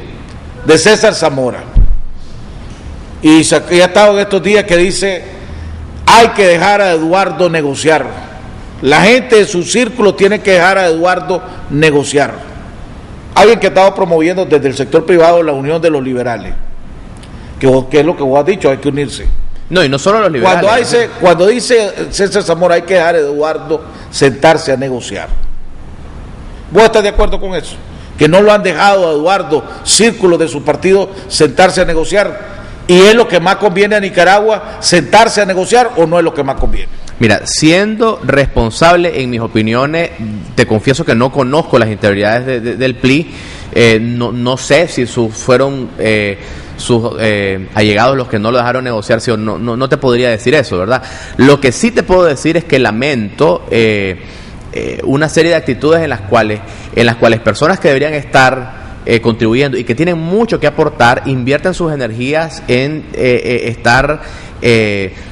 de César Zamora, y ya ha estado en estos días, que dice: hay que dejar a Eduardo negociar. La gente de su círculo tiene que dejar a Eduardo negociar. Alguien que ha estado promoviendo desde el sector privado la unión de los liberales, que es lo que vos has dicho, hay que unirse. No, y no solo los liberales. Cuando dice César Zamora, hay que dejar a Eduardo sentarse a negociar. ¿Vos estás de acuerdo con eso? Que no lo han dejado a Eduardo, círculo de su partido, sentarse a negociar. ¿Y es lo que más conviene a Nicaragua, sentarse a negociar, o no es lo que más conviene? Mira, siendo responsable en mis opiniones, te confieso que no conozco las interioridades del PLI, no sé si fueron sus allegados los que no lo dejaron negociar, sí, o no te podría decir eso, ¿verdad? Lo que sí te puedo decir es que lamento una serie de actitudes en las cuales personas que deberían estar contribuyendo y que tienen mucho que aportar, invierten sus energías en estar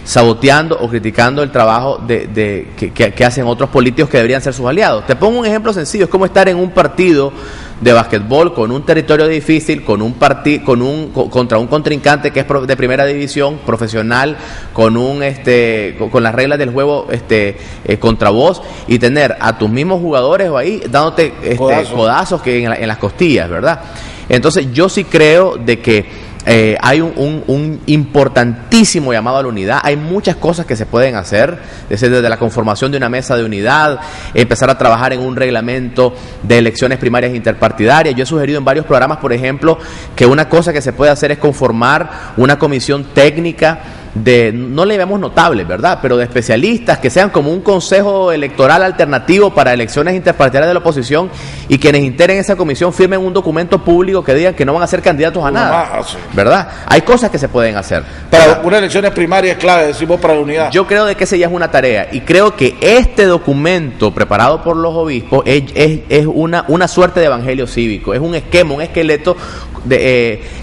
saboteando o criticando el trabajo que hacen otros políticos que deberían ser sus aliados. Te pongo un ejemplo sencillo: es como estar en un partido de básquetbol con un territorio difícil, contra un contrincante que es de primera división, profesional, con las reglas del juego contra vos, y tener a tus mismos jugadores ahí dándote codazos que en las costillas, ¿verdad? Entonces yo sí creo de que hay un importantísimo llamado a la unidad. Hay muchas cosas que se pueden hacer, desde la conformación de una mesa de unidad, empezar a trabajar en un reglamento de elecciones primarias interpartidarias. Yo he sugerido en varios programas, por ejemplo, que una cosa que se puede hacer es conformar una comisión técnica no le vemos notables, ¿verdad? Pero de especialistas que sean como un consejo electoral alternativo para elecciones interpartidarias de la oposición, y quienes integren esa comisión firmen un documento público que digan que no van a ser candidatos a nada, ¿verdad? Hay cosas que se pueden hacer. Para unas elecciones primarias clave, decimos, para la unidad. Yo creo de que esa ya es una tarea, y creo que este documento preparado por los obispos es una suerte de evangelio cívico, es un esquema, un esqueleto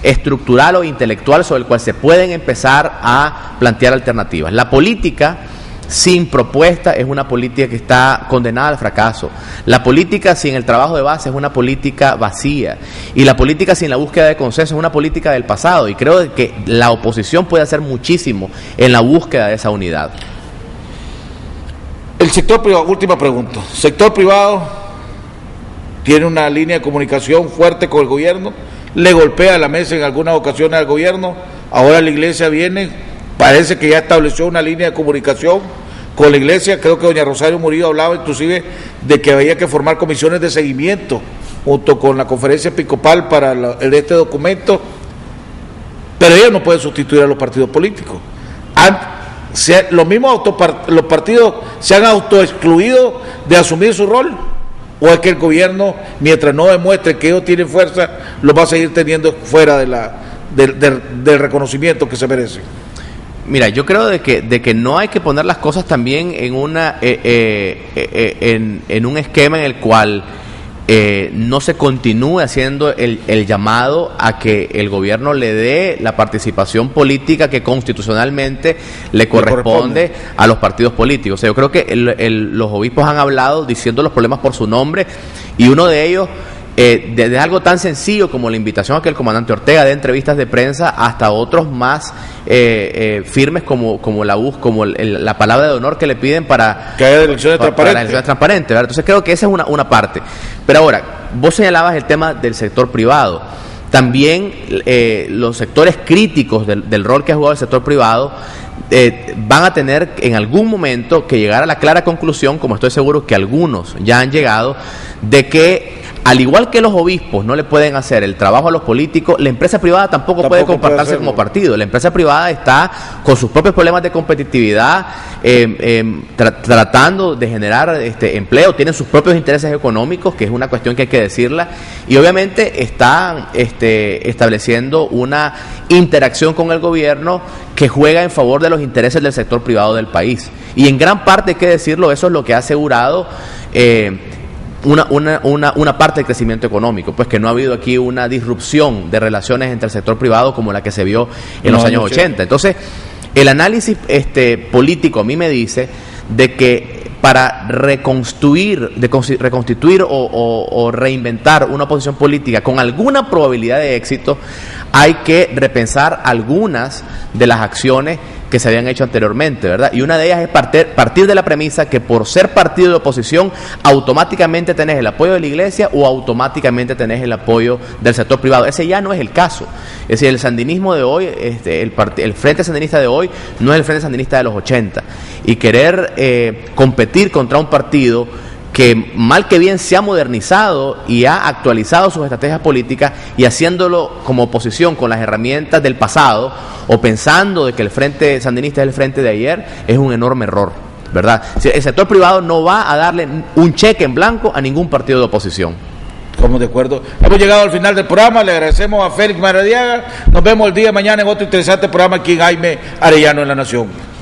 estructural o intelectual sobre el cual se pueden empezar a plantear alternativas. La política sin propuesta es una política que está condenada al fracaso. La política sin el trabajo de base es una política vacía, y la política sin la búsqueda de consenso es una política del pasado, y creo que la oposición puede hacer muchísimo en la búsqueda de esa unidad. El sector privado, última pregunta. Sector privado tiene una línea de comunicación fuerte con el gobierno, le golpea la mesa en algunas ocasiones al gobierno. Ahora la iglesia viene, parece que ya estableció una línea de comunicación con la iglesia. Creo que doña Rosario Murillo hablaba inclusive de que había que formar comisiones de seguimiento junto con la conferencia episcopal para este documento, pero ella no puede sustituir a los partidos políticos. Los partidos se han autoexcluido de asumir su rol, o es que el gobierno, mientras no demuestre que ellos tienen fuerza, los va a seguir teniendo fuera del reconocimiento que se merecen. Mira, yo creo de que no hay que poner las cosas también en en un esquema en el cual no se continúe haciendo el llamado a que el gobierno le dé la participación política que constitucionalmente le corresponde a los partidos políticos. O sea, yo creo que los obispos han hablado diciendo los problemas por su nombre, y uno de ellos, desde algo tan sencillo como la invitación a que el comandante Ortega dé entrevistas de prensa, hasta otros más firmes como la palabra de honor que le piden para que haya elecciones transparentes, ¿verdad? Entonces creo que esa es una parte. Pero ahora, vos señalabas el tema del sector privado. También los sectores críticos del rol que ha jugado el sector privado van a tener en algún momento que llegar a la clara conclusión, como estoy seguro que algunos ya han llegado, de que al igual que los obispos no le pueden hacer el trabajo a los políticos, la empresa privada tampoco puede comportarse como partido. La empresa privada está con sus propios problemas de competitividad, tratando de generar empleo, tienen sus propios intereses económicos, que es una cuestión que hay que decirla, y obviamente están estableciendo una interacción con el gobierno que juega en favor de los intereses del sector privado del país. Y en gran parte, hay que decirlo, eso es lo que ha asegurado una parte del crecimiento económico, pues que no ha habido aquí una disrupción de relaciones entre el sector privado como la que se vio en los años 80. Entonces, el análisis político a mí me dice de que para reconstituir o reinventar una oposición política con alguna probabilidad de éxito, hay que repensar algunas de las acciones que se habían hecho anteriormente, ¿verdad? Y una de ellas es partir de la premisa que por ser partido de oposición automáticamente tenés el apoyo de la iglesia o automáticamente tenés el apoyo del sector privado. Ese ya no es el caso. Es decir, el sandinismo de hoy, el Frente Sandinista de hoy no es el Frente Sandinista de los 80. Y querer competir contra un partido que mal que bien se ha modernizado y ha actualizado sus estrategias políticas, y haciéndolo como oposición con las herramientas del pasado, o pensando de que el Frente Sandinista es el frente de ayer, es un enorme error, ¿verdad? El sector privado no va a darle un cheque en blanco a ningún partido de oposición. Estamos de acuerdo. Hemos llegado al final del programa. Le agradecemos a Félix Maradiaga. Nos vemos el día de mañana en otro interesante programa aquí en Jaime Arellano en La Nación.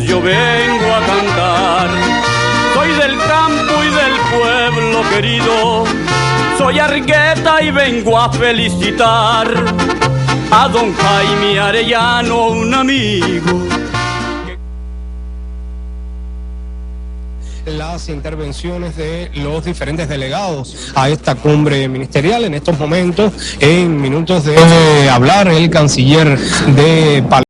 Yo vengo a cantar, soy del campo y del pueblo querido, soy Argueta y vengo a felicitar a don Jaime Arellano, un amigo. Las intervenciones de los diferentes delegados a esta cumbre ministerial. En estos momentos, en minutos, debe hablar el canciller de Palestina.